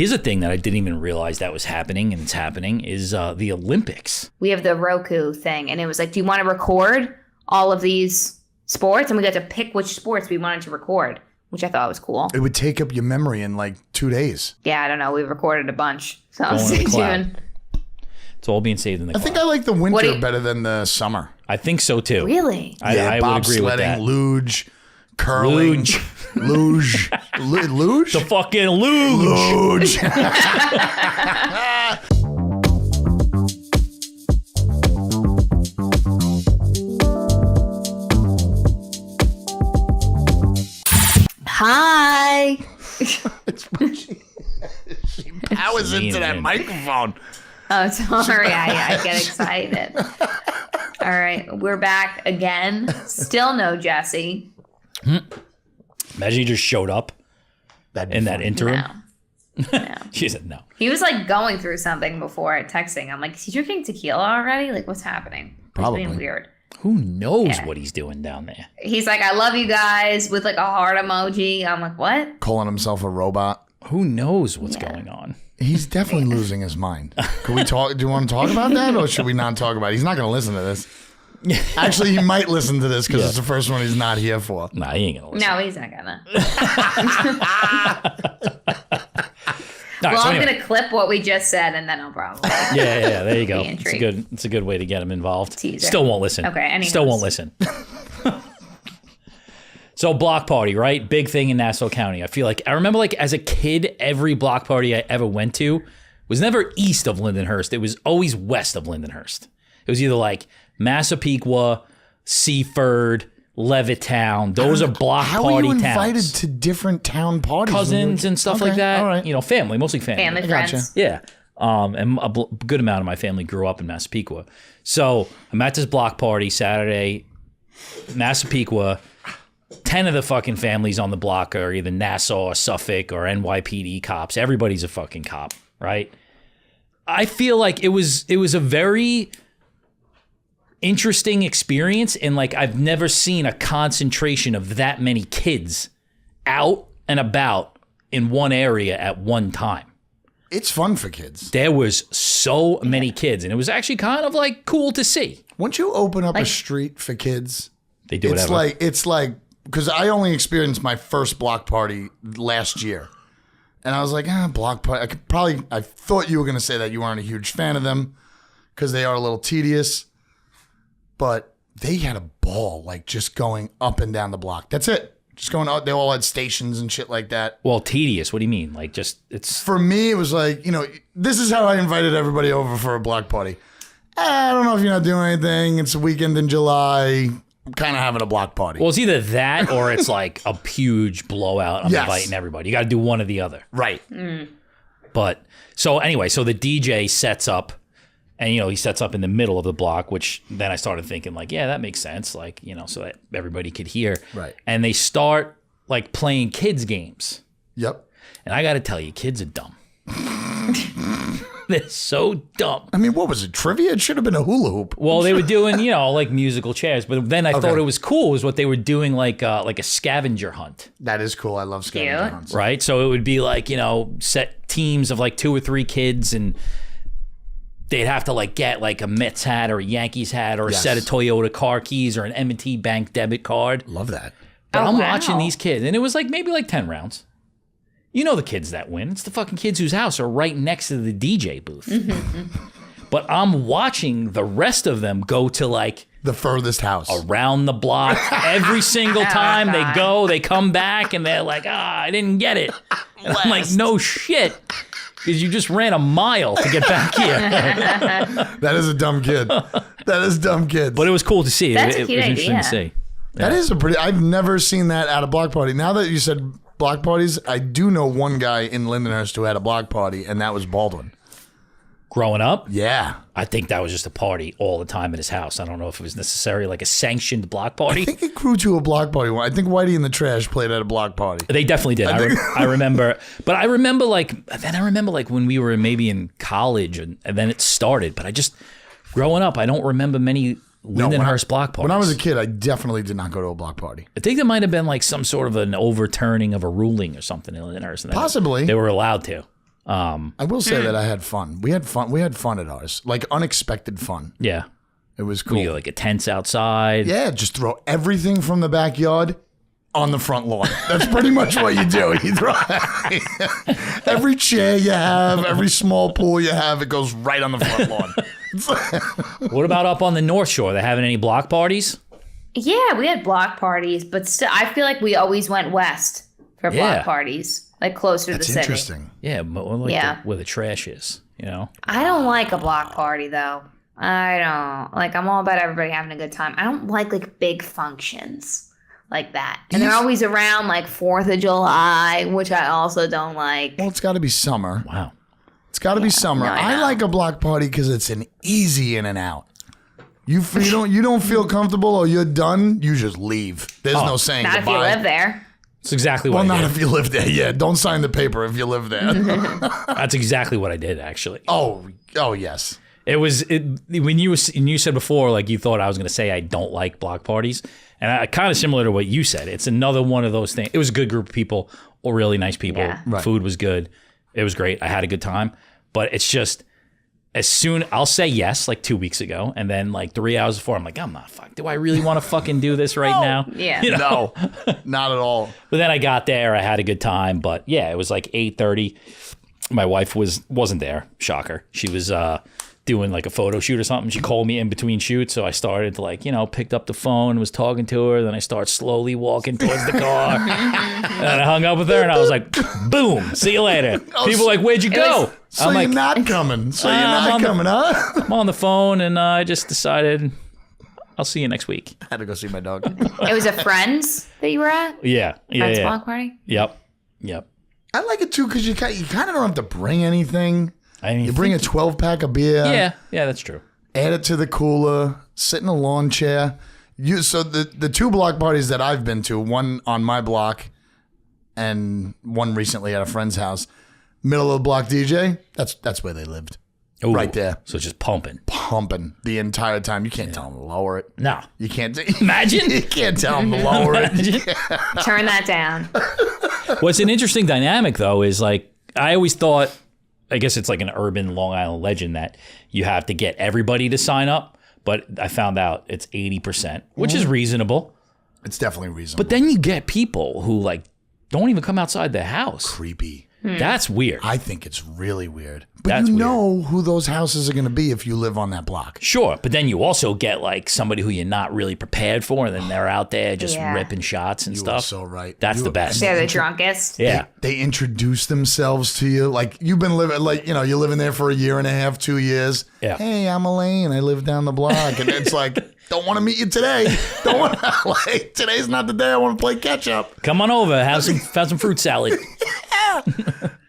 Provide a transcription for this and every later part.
Here's a thing that I didn't even realize that was happening, and it's happening, is the Olympics. We have the Roku thing, and it was like, do you want to record all of these sports? And we got to pick which sports we wanted to record, which I thought was cool. It would take up your memory in like 2 days. Yeah, I don't know. We recorded a bunch. So Going to stay the cloud. tuned. It's all being saved in the cloud. I think I like the winter better than the summer. I think so too. Really? I would agree with that. Luge, curling, luge, luge, The fucking luge. Hi. She powers into that microphone. Oh, sorry. I get excited. All right. We're back again. Still no Jesse. Imagine he just showed up in that interim. No. She said no. He was like going through something before texting. I'm like, is he drinking tequila already? Like, what's happening? Probably. It's being weird. Who knows what he's doing down there? He's like, I love you guys with like a heart emoji. I'm like, what? Calling himself a robot. Who knows what's going on? He's definitely losing his mind. Can we talk? Do you want to talk about that, or should we not talk about it? He's not going to listen to this. Actually, he might listen to this because it's the first one he's not here for. Nah, he ain't gonna listen. No, he's not gonna. Right, well, so I'm anyway. gonna clip what we just said, and then I'll probably. Yeah. There you go. Be It's a good way to get him involved. Teaser. Still won't listen. Okay, anyways. Still won't listen. So block party, right? Big thing in Nassau County. I remember like as a kid, every block party I ever went to was never east of Lindenhurst. It was always west of Lindenhurst. It was either like Massapequa, Seaford, Levittown. Those are block How party are you towns. invited to different town parties? Cousins and stuff like that. All right. You know, family, mostly family. Family gotcha. friends. Yeah. And a good amount of my family grew up in Massapequa. So I'm at this block party Saturday, Massapequa. 10 of the fucking families on the block are either Nassau or Suffolk or NYPD cops. Everybody's a fucking cop, right? I feel like it was a very interesting experience, and like I've never seen a concentration of that many kids out and about in one area at one time. It's fun for kids. There was so many kids, and it was actually kind of like cool to see. Once you open up a street for kids, They do it's whatever. it's like because I only experienced my first block party last year, and I was like, block party. I thought you were going to say that you weren't a huge fan of them because they are a little tedious, but they had a ball like just going up and down the block. That's it. Just going out. They all had stations and shit like that. Well, tedious. What do you mean? Like just it's For me, it was like, this is how I invited everybody over for a block party. I don't know if you're not doing anything. It's a weekend in July. I'm kind of having a block party. well, it's either that or it's like a huge blowout. I'm Yes. inviting everybody. You got to do one or the other. Right. But so anyway, so the DJ sets up, and he sets up in the middle of the block, which then I started thinking like, yeah, that makes sense, like so that everybody could hear. Right. And they start like playing kids games, Yep. and I got to tell you, kids are dumb. They're so dumb. I mean, what was it? Trivia? It should have been a hula hoop. Well, they were doing like musical chairs, but then I thought it was cool was what they were doing like a scavenger hunt. That is cool. I love scavenger Cute. hunts. Right? So it would be like, set teams of like 2 or 3 kids, and they'd have to like get like a Mets hat or a Yankees hat or a Yes. set of Toyota car keys or an M&T Bank debit card. Love that. But Oh, I'm wow. watching these kids, and it was like maybe like 10 rounds. You know the kids that win. It's the fucking kids whose house are right next to the DJ booth. But I'm watching the rest of them go to like The furthest house. around the block every single time they go, they come back and they're like, I didn't get it. And I'm like, no shit. Because you just ran a mile to get back here. That is a dumb kid. That is dumb kid. But it was cool to see. That's a It cute was interesting to idea. see. That is I've never seen that at a block party. Now that you said block parties, I do know one guy in Lindenhurst who had a block party, and that was Baldwin. Growing up, Yeah. I think that was just a party all the time at his house. I don't know if it was necessarily like a sanctioned block I party. think it grew to a block party. I think Whitey and the Trash played at a block party. They definitely did. I remember, but I remember like when we were maybe in college and then it started. But I just growing up, I don't remember many Lindenhurst block parties. When I was a kid, I definitely did not go to a block party. I think there might have been like some sort of an overturning of a ruling or something in Lindenhurst. And Possibly. they were allowed to. I will say that I had fun. We had fun. We had fun at ours, like unexpected fun. Yeah. It was cool. We got like a tents outside. Yeah, just throw everything from the backyard on the front lawn. That's pretty much what you do. You throw every chair you have, every small pool you have, it goes right on the front lawn. What about up on the North Shore? They having any block parties? Yeah, we had block parties, but still, I feel like we always went west for block parties, like closer to the That's city. interesting. Yeah, but where the trash is, you know? I don't like a block party though. I don't like. I'm all about everybody having a good time. I don't like big functions like that, and they're always around like 4th of July, which I also don't like. Well, it's got to be summer. Wow. It's got to be summer. No, I I know. like a block party because it's an easy in and out. You don't feel comfortable or you're done, you just leave. There's no saying Not goodbye. if you live there. That's exactly what Well, I not did. if you live there. Yeah, don't sign the paper if you live there. That's exactly what I did, actually. oh, yes. It was when you said before, like you thought I was going to say I don't like block parties, and I kind of similar to what you said. It's another one of those things. It was a good group of people, all really nice people. Yeah. Right. Food was good. It was great. I had a good time. But it's just as soon I'll say yes like 2 weeks ago, and then like 3 hours before I'm like, I'm not fuck. Do I really want to fucking do this right now? Yeah. You know? No, not at all. But then I got there. I had a good time. But yeah, it was like 8:30. My wife wasn't there. Shocker. She was doing like a photo shoot or something. She called me in between shoots, so I started to picked up the phone, was talking to her. Then I start slowly walking towards the car, and I hung up with her, and I was like, "Boom, see you later." People were like, "Where'd you go?" So I'm you're like, not coming. So you're I'm not on the- coming, huh? "I'm on the phone," and I just decided I'll see you next week. I had to go see my dog. It was a friend's that you were at. Yeah, Friend's yeah. block party. Yep. I like it too because you kind of don't have to bring anything. I mean, You bring a 12-pack of beer. yeah, that's true. Add it to the cooler. Sit in a lawn chair. So the 2 block parties that I've been to, one on my block, and one recently at a friend's house. Middle of the block DJ. That's where they lived. Ooh, Right there. So just pumping. Pumping the entire time. You can't tell them to lower it. No. You can't. Imagine. You can't tell them to lower it. Turn that down. What's an interesting dynamic, though, is like I always thought, I guess it's like an urban Long Island legend that you have to get everybody to sign up, but I found out it's 80%, which is reasonable. It's definitely reasonable. But then you get people who like don't even come outside their house. Creepy. That's weird. I think it's really weird. But That's you weird. know who those houses are going to be if you live on that block. Sure, but then you also get like somebody who you're not really prepared for, and then they're out there just Yeah. ripping shots and You stuff. are so right. That's the best. They're the drunkest. Yeah. They introduce themselves to you. Like you've been living, like, you're living there for a year and a half, 2 years. Yeah. Hey, I'm Elaine. I live down the block. And it's like, don't want to meet you today. Don't want to, like, today's not the day I want to play catch up. Come on over, have some fruit salad.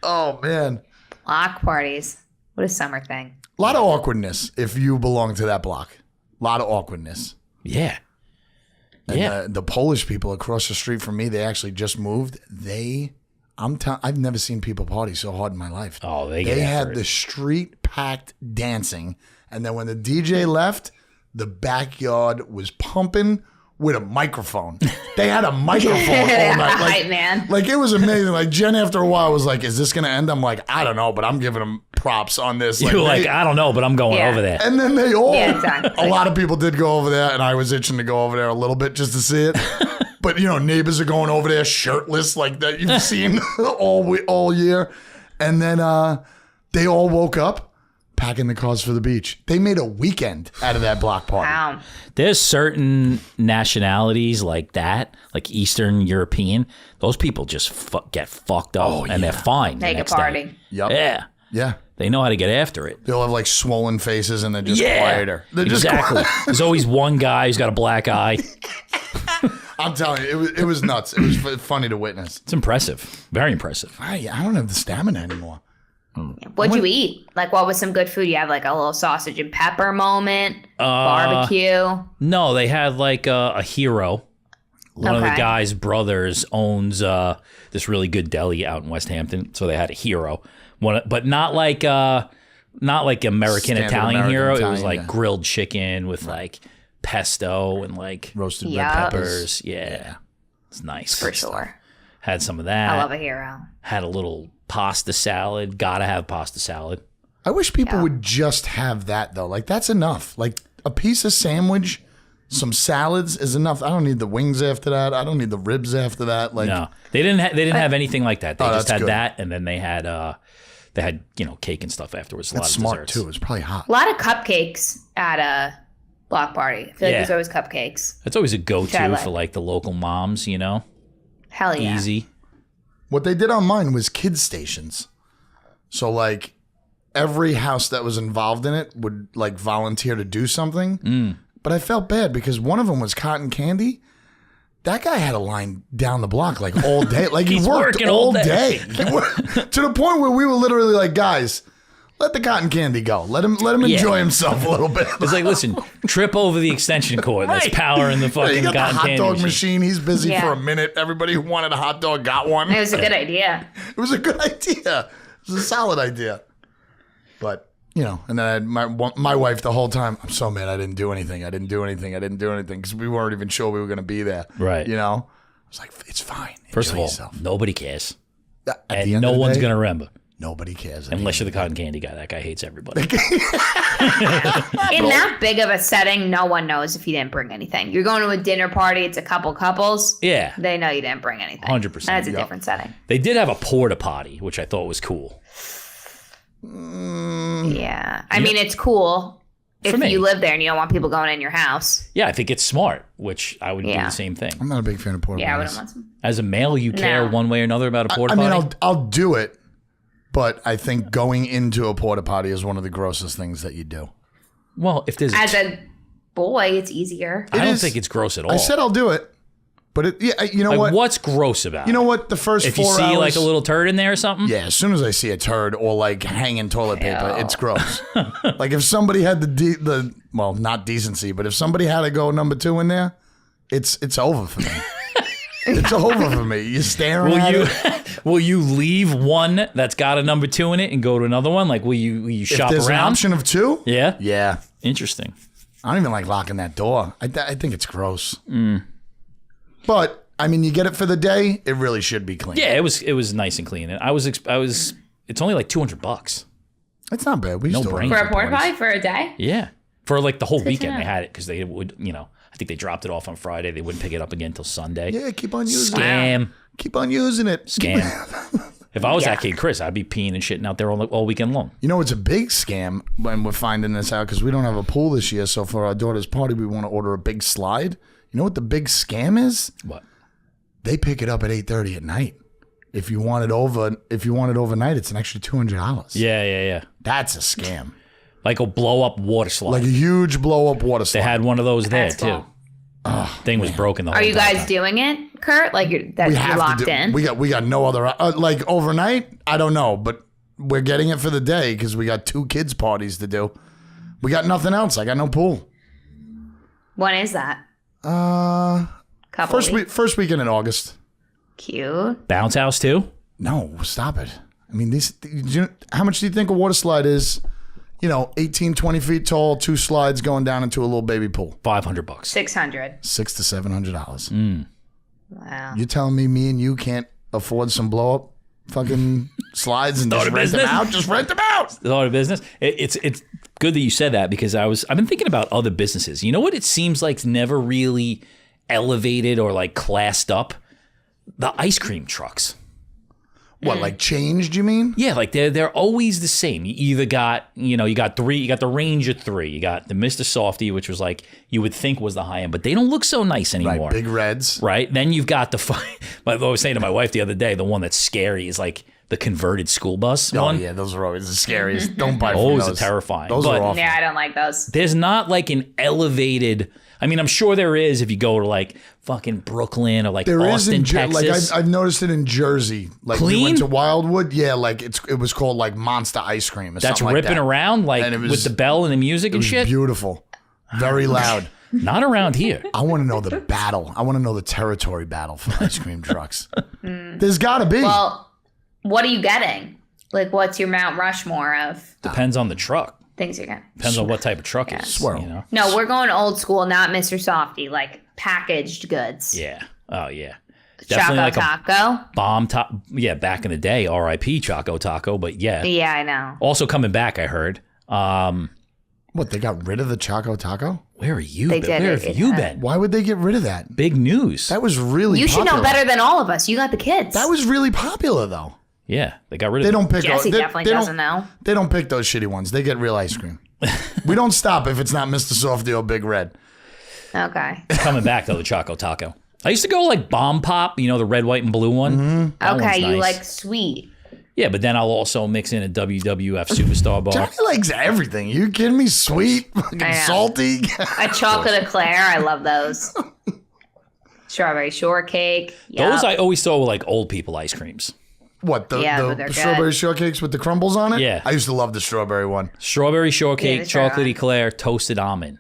Oh, man. Block parties. What a summer thing. A lot of awkwardness if you belong to that block. A lot of awkwardness. Yeah. And Yeah. the Polish people across the street from me, they actually just moved. I've never seen people party so hard in my life. Oh, they get They after had it. the street packed dancing, and then when the DJ left, the backyard was pumping with a microphone. They had a microphone all night. Hype man. Like it was amazing. Like Jen, after a while, was like, "Is this gonna end?" I'm like, "I don't know," but I'm giving them props on this. You were like, they- I don't know, but I'm going Yeah. over there. and then they all, Yeah, exactly. a lot of people did go over there, and I was itching to go over there a little bit just to see it. But neighbors are going over there shirtless, like that you've seen all year. And then they all woke up packing the cars for the beach. They made a weekend out of that block party. Wow. There's certain nationalities like that, like Eastern European. Those people just get fucked up, and they're fine. the Make a next day. party. Yep. Yeah, Yeah. they know how to get after it. They'll have like swollen faces, and they're just Yeah, quieter. They're just exactly. There's always one guy who's got a black eye. I'm telling you, it was nuts. It was funny to witness. It's impressive, very impressive. I don't have the stamina anymore. What'd you eat? Like, what was some good food? You had like a little sausage and pepper moment, barbecue. No, they had like a hero. One of the Okay. guy's brothers owns this really good deli out in West Hampton, so they had a hero. But not like American Standard Italian American hero. It was Italian, like yeah. grilled chicken with like pesto and like Roasted red Yeah. peppers. peppers. Yeah, it's nice For sure. Had some of that. I love a hero. Had a little pasta salad. Gotta have pasta salad. I wish people would just have that though. Like that's enough. Like a piece of sandwich, some salads is enough. I don't need the wings after that. I don't need the ribs after that. Like No, they didn't have anything like that. They just that's had good. that, and then they had cake and stuff afterwards. A lot that's of smart desserts. too. It's probably hot. A lot of cupcakes at a block party. I feel like there's always cupcakes. That's always a I go-to like. for like the local moms. Hell yeah. Easy. What they did on mine was kids stations. So like every house that was involved in it would like volunteer to do something. But I felt bad because one of them was cotton candy. That guy had a line down the block like all day. Like he He's worked working all all day. day. He worked, to the point where we were literally like, guys, let the cotton candy go. Let him enjoy himself a little bit. It's like, listen, trip over the extension cord that's powering the You fucking got the cotton hot candy dog machine. machine. He's busy Yeah. for a minute. Everybody who wanted a hot dog got one. It was a good idea. It was a good idea. It was a solid idea. But, and then I had my wife the whole time, I'm so mad I didn't do anything. I didn't do anything because we weren't even sure we were going to be there. Right. I was like, it's fine. First of Enjoy all, yourself. nobody cares. At the And end no of the one's day, going to remember. Nobody cares. Unless you're the cotton candy guy. That guy hates everybody. In that big of a setting, no one knows if you didn't bring anything. You're going to a dinner party, it's a couple couples. Yeah. They know you didn't bring anything. 100%. That's a different setting. They did have a porta potty, which I thought was cool. Yeah. I mean, it's cool if For me. you live there and you don't want people going in your house. Yeah, I think it's smart, which I would do Yeah. the same thing. I'm not a big fan of porta Yeah, I potties. wouldn't want some. As a male, you care No. one way or another about a porta I mean, potty? I'll do it, but I think going into a porta potty is one of the grossest things that you do. Well, if there's As a boy, it's easier. I don't is- think it's gross at all. I said I'll do it, but you know like, what? what's gross about You know it? what? The first If you 4 see hours, like a little turd in there or something? yeah, as soon as I see a turd or like hanging toilet paper, Ew. it's gross. Like if somebody had the not decency, but if somebody had to go number 2 in there, it's over for me. It's over for me. You're staring at it. Will you leave one that's got a number 2 in it and go to another one? Like will you If shop there's an around? option of 2, Yeah? yeah. Interesting. I don't even like locking that door. I think it's gross. But I mean, you get it for the day. It really should be clean. Yeah, it was nice and clean. And I was it's only like $200. It's not bad. We No used to brainer. For order a porta parties. potty for a day? Yeah. For like the whole to weekend know. they had it because they would, I think they dropped it off on Friday. They wouldn't pick it up again until Sunday. Yeah, keep on using it. Scam. Keep on using it. Scam. If I was Yeah. that kid, Chris, I'd be peeing and shitting out there all weekend long. You know, it's a big scam when we're finding this out because we don't have a pool this year. So for our daughter's party, we want to order a big slide. You know what the big scam is? What? They pick it up at 8:30 at night. If you want it overnight, it's an extra $200. Yeah. That's a scam. Like a blow up water slide. Like a huge blow up water They slide. had one of those there That's too. cool. Thing was broken the whole Are you entire guys time. doing it, Kurt? Like you're locked in? We got no other like overnight. I don't know, but we're getting it for the day because we got 2 kids parties to do. We got nothing else. I got no pool. When is that? Couple First weekend in August. Cute. Bounce house too? No, stop it. I mean, how much do you think a water slide is? 18, 20 feet tall, 2 slides going down into a little baby pool. $500. $600. $600 to $700. Wow. You telling me and you can't afford some blow up fucking slides and Start just a rent them business? out? Just rent them out. A lot of business. It's good that you said that because I've been thinking about other businesses. You know what? It seems like it's never really elevated or like classed up. The ice cream trucks. What, like changed? You mean? Yeah, like they're always the same. You either got you got three. You got the range of 3. You got the Mr. Softy, which was like you would think was the high end, but they don't look so nice anymore. Right, big reds. Right? Then you've got I was saying to my wife the other day, the one that's scary is like the converted school bus Oh one. yeah, those are always the scariest. Don't buy from Those those. are terrifying. Those But- are awful. Yeah, I don't like those. There's not like an elevated. I mean, I'm sure there is if you go to like fucking Brooklyn or like There is Austin, in Texas. like I've noticed it in Jersey. Like we Clean? went to Wildwood. Yeah, like it was called like Monster Ice Cream. Or that's something ripping like that. around like And it was- with the bell and the music It and was shit. beautiful, very loud. Not around here. I want to know the battle. I want to know the territory battle for ice cream trucks. There's got to be. Well, what are you getting? Like, what's your Mount Rushmore of Depends on the truck. things you're getting? Depends on what type of truck it is. Swirl. You know? No, we're going old school, not Mr. Softy, like packaged goods. Yeah. Oh yeah. Definitely Choco like Taco. bomb top. Yeah, back in the day, R.I.P. Choco Taco. But yeah, Yeah, I know. also coming back. I heard. What, they got rid of the Choco Taco? Where are you? They been? did Where it, have you yeah. been? Why would they get rid of that? Big news. That was really You should know popular. better than all of us. You got the kids. That was really popular, though. Yeah, they got rid of They it. don't pick. Jesse they definitely doesn't know. They don't pick those shitty ones. They get real ice cream. We don't stop if it's not Mr. Softy or Big Red. Okay. It's coming back though, the Choco Taco. I used to go like Bomb Pop, you know, the red, white, and blue one. That Okay, one's you nice. like sweet. Yeah, but then I'll also mix in a WWF Superstar bar. Johnny likes everything. You kidding me? Sweet, fucking I know. salty. A chocolate eclair. I love those. Strawberry shortcake. Yep. Those I always thought were like old people ice creams. What, the, Yeah, the, but they're the good. strawberry shortcakes with the crumbles on it? Yeah. I used to love the strawberry one. Strawberry shortcake, Yeah, they're chocolate on. eclair, toasted almond.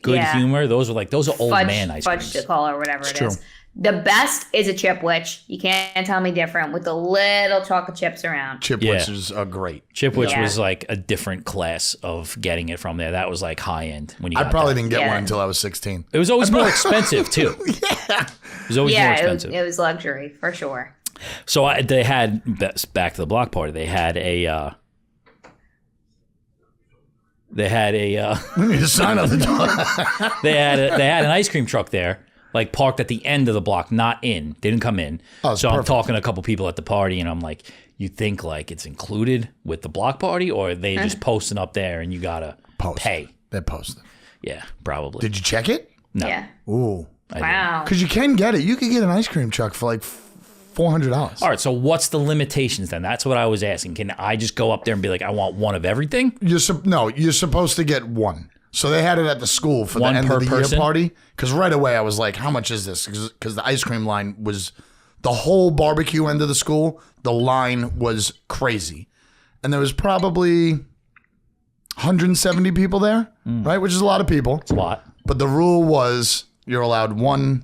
Good Yeah. humor. Those are old man ice fudge creams. or whatever it true. is. The best is a chip witch. You can't tell me different with the little chocolate chips around. Chipwiches are great. Chipwich Yeah. was like a different class of getting it from there. That was like high end when you I got probably that. didn't get Yeah. one until I was 16. It was always more expensive too. Yeah. It was always more Yeah, expensive. it was luxury for sure. So they had back to the block party. They had a. They We need to sign on the door. had an ice cream truck there, like parked at the end of the block, not in. They didn't come in. Oh, it's so I'm perfect. talking to a couple people at the party, and I'm like, "You think like it's included with the block party, or are they just posting up there and you gotta pay?" They're posted. Yeah, probably. Did you check it? No. Yeah. Ooh. Wow. Because you can get it. You could get an ice cream truck for like $400. All right, so what's the limitations then? That's what I was asking. Can I just go up there and be like, I want one of everything? You're supposed to get one. So they had it at the school for One the end per of the person? year party. Because right away I was like, how much is this? Because the ice cream line was the whole barbecue end of the school. The line was crazy. And there was probably 170 people there, right? Which is a lot of people. It's a lot. But the rule was you're allowed one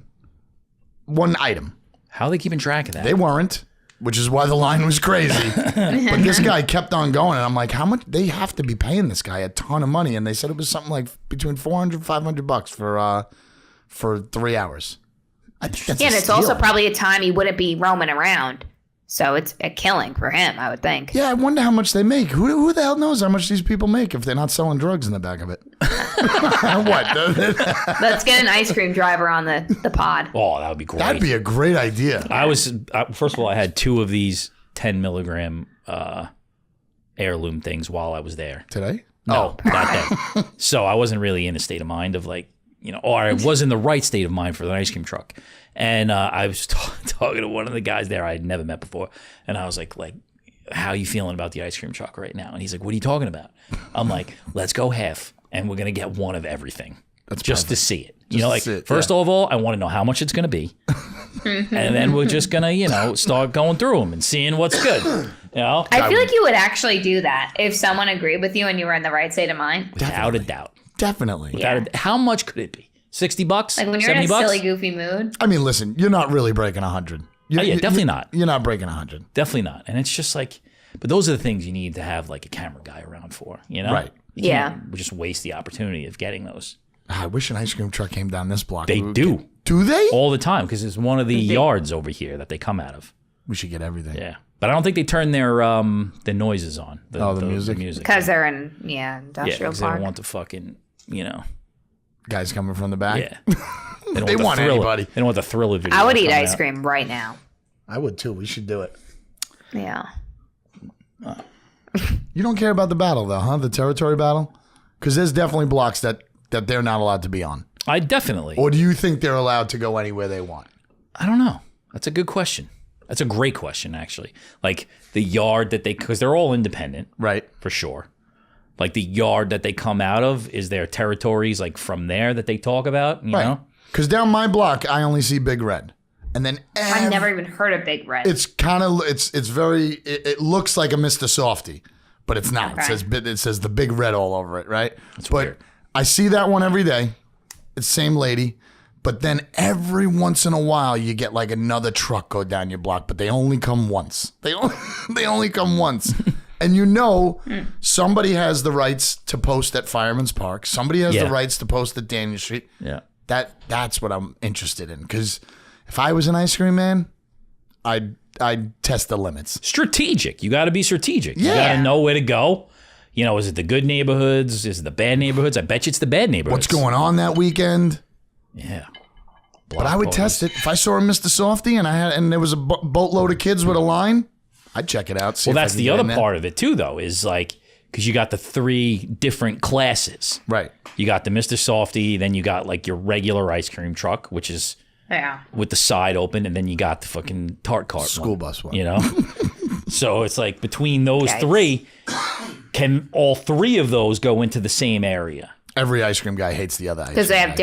item. How are they keeping track of that? They weren't, which is why the line was crazy. But this guy kept on going, and I'm like, how much? They have to be paying this guy a ton of money, and they said it was something like between $400 and $500 for 3 hours. I think that's Yeah, a and it's steal. also probably a time he wouldn't be roaming around. So it's a killing for him, I would think. Yeah, I wonder how much they make. Who the hell knows how much these people make if they're not selling drugs in the back of it? What? Let's get an ice cream driver on the pod. Oh, that would be great. That'd be a great idea. First of all, I had 2 of these 10 milligram heirloom things while I was there. Today? No, that day. So I wasn't really in a state of mind of like, or I was in the right state of mind for the ice cream truck. And I was talking to one of the guys there I had never met before. And I was like, how are you feeling about the ice cream truck right now? And he's like, what are you talking about? I'm like, let's go half. And we're going to get one of everything. That's just to perfect. see it. Just like, to see it, first of all, I want to know how much it's going to be. And then we're just going to, start going through them and seeing what's good. I feel like you would actually do that if someone agreed with you and you were in the right state of mind. Without a doubt. Definitely. Yeah. How much could it be? $60? Like when you're in a $70? silly, goofy mood. I mean, listen, you're not really breaking 100. Yeah, definitely not. You're not breaking 100. Definitely not. And it's just like, but those are the things you need to have like a camera guy around for, Right. You can't just waste the opportunity of getting those. I wish an ice cream truck came down this block. They do. Do they? All the time because it's one of the yards over here that they come out of. We should get everything. Yeah. But I don't think they turn their noises on. The music? Because they're in, Yeah, industrial because they park. don't want the fucking, Guys coming from the back. yeah. They, don't They the want thrill- anybody. They don't want the thrill of video. I would eat coming ice out. cream right now. I would too. We should do it. Yeah. You don't care about the battle though, huh? The territory battle? Because there's definitely blocks that they're not allowed to be on. I definitely. Or do you think they're allowed to go anywhere they want? I don't know. That's a good question. That's a great question, actually. Like the yard that because they're all independent, Right. for sure. Like the yard that they come out of, is there territories like from there that they talk about? You know? Because down my block, I only see Big Red. And then I've never even heard of Big Red. it's kind of it looks like a Mr. Softy, but it's not. Okay. It says the Big Red all over it, right? But weird. I see that one every day. It's same lady, but then every once in a while you get like another truck go down your block, but they only come once. They only come once. And somebody has the rights to post at Fireman's Park. Somebody has Yeah. the rights to post at Daniel Street. Yeah. That's what I'm interested in, because If I was an ice cream man, I'd test the limits. Strategic. You got to be strategic. You Yeah. got to know where to go. You know, is it the good neighborhoods? Is it the bad neighborhoods? I bet you it's the bad neighborhoods. What's going on that weekend? Yeah. But I would test it. If I saw a Mr. Softy and there was a boatload of kids with a line, I'd check it out. Well, that's the other part of it too, though, is like, because you got the 3 different classes. Right. You got the Mr. Softy, then you got like your regular ice cream truck, which is with the side open, and then you got the fucking tart cart School bus one. You know? So it's like between those 3, can all 3 of those go into the same area? Every ice cream guy hates the other ice cream Because they have guy.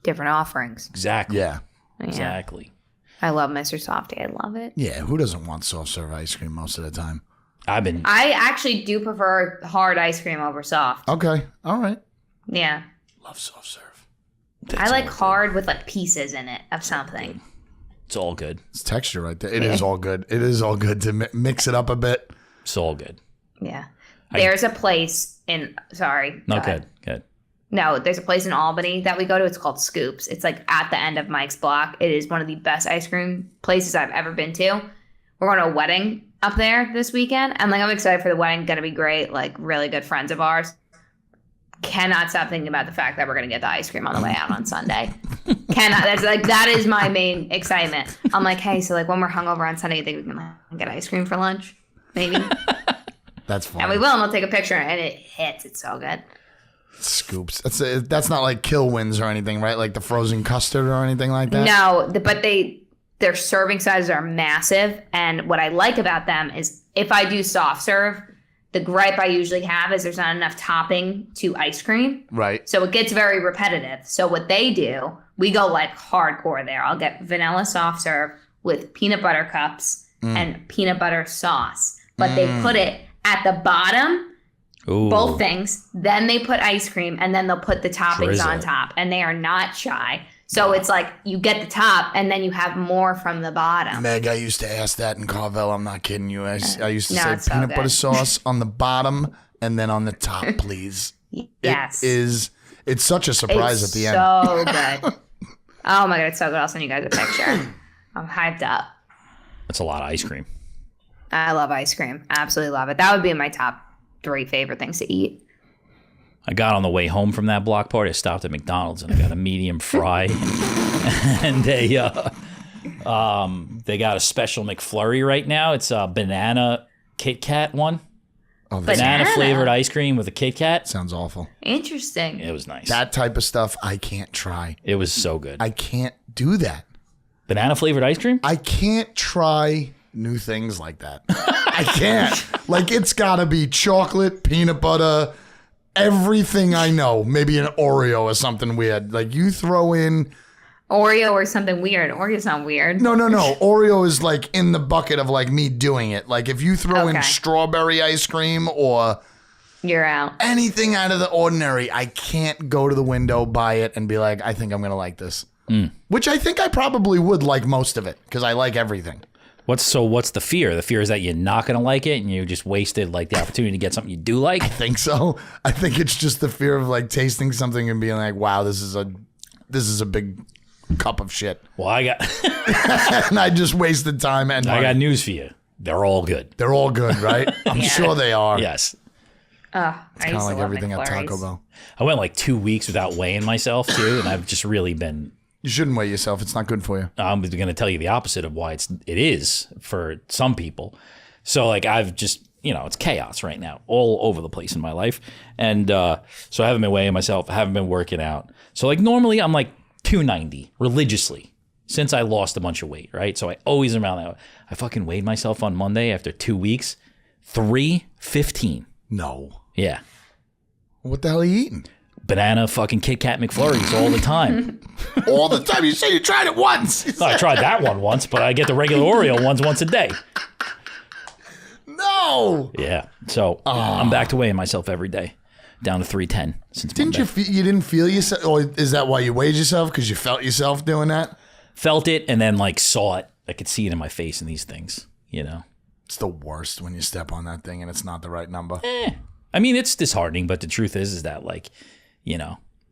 different offerings. Exactly. Yeah. Exactly. I love Mr. Softy. I love it. Yeah, who doesn't want soft serve ice cream most of the time? I actually do prefer hard ice cream over soft. Okay. All right. Yeah. Love soft serve. I like hard with like pieces in it of something. It's all good. It's texture right there. It is all good. It is all good to mix it up a bit. It's all good. Yeah. There's a place in, sorry. No, go ahead. good. No, there's a place in Albany that we go to. It's called Scoops. It's like at the end of Mike's block. It is one of the best ice cream places I've ever been to. We're going to a wedding up there this weekend. And like, I'm excited for the wedding. Going to be great. Like really good friends of ours. Cannot stop thinking about the fact that we're going to get the ice cream on the way out on Sunday. That is my main excitement. I'm like, hey, so like when we're hungover on Sunday, you think we can like, get ice cream for lunch? Maybe. That's fine. And we will, and we'll take a picture, and it hits. It's so good. Scoops. That's not like Kilwins or anything, right? Like the frozen custard or anything like that? No, but their serving sizes are massive. And what I like about them is if I do soft serve, the gripe I usually have is there's not enough topping to ice cream. Right. So it gets very repetitive. So what they do, we go like hardcore there. I'll get vanilla soft serve with peanut butter cups and peanut butter sauce. But they put it at the bottom. Ooh. Both things. Then they put ice cream, and then they'll put the toppings on Drizzle. top. And they are not shy. So it's like you get the top, and then you have more from the bottom. Meg, I used to ask that in Carvel. I'm not kidding you. I used to No, say it's so peanut good. butter sauce on the bottom and then on the top, please. Yes. It's such a surprise It's at the end. so good. Oh my God, it's so good. I'll send you guys a picture. I'm hyped up. That's a lot of ice cream. I love ice cream. Absolutely love it. That would be my top 3 favorite things to eat. I got on the way home from that block party. I stopped at McDonald's and I got a medium fry, and they got a special McFlurry right now. It's a banana Kit Kat one, Oh, that Banana? flavored ice cream with a Kit Kat. sounds awful. Interesting. It was nice. That type of stuff I can't try. It was so good. I can't do that. Banana flavored ice cream. I can't try new things like that. I can't. Like, it's got to be chocolate, peanut butter, everything I know. Maybe an Oreo or something weird. Like, you throw in... Oreo or something weird. Oreo's not weird. No. Oreo is, like, in the bucket of, like, me doing it. Like, if you throw in Okay. strawberry ice cream or You're out. anything out of the ordinary, I can't go to the window, buy it, and be like, I think I'm going to like this. Which I think I probably would like most of it, because I like everything. What's the fear? The fear is that you're not going to like it and you just wasted like the opportunity to get something you do like. I think so. I think it's just the fear of like tasting something and being like, wow, this is a big cup of shit. Well, I got And I just wasted time and I money. got news for you. They're all good. They're all good, right? I'm Yeah. sure they are. Yes. I Kind of like everything at Taco Bell. I went like 2 weeks without weighing myself too, and I've just really been. You shouldn't weigh yourself. It's not good for you. I'm going to tell you the opposite of why it is for some people. So like I've just, it's chaos right now all over the place in my life. And so I haven't been weighing myself. I haven't been working out. So like normally I'm like 290 religiously since I lost a bunch of weight, right? So I always am around that. I fucking weighed myself on Monday after 2 weeks, 315. No. Yeah. What the hell are you eating? Banana fucking Kit Kat McFlurries all the time. All the time. You say you tried it once. I tried that one once, but I get the regular Oreo ones once a day. No. Yeah. So I'm back to weighing myself every day, down to 310 since Didn't Monday. you didn't feel yourself? Or is that why you weighed yourself? Because you felt yourself doing that? Felt it and then like saw it. I could see it in my face and these things, It's the worst when you step on that thing and it's not the right number. I mean, it's disheartening, but the truth is that like,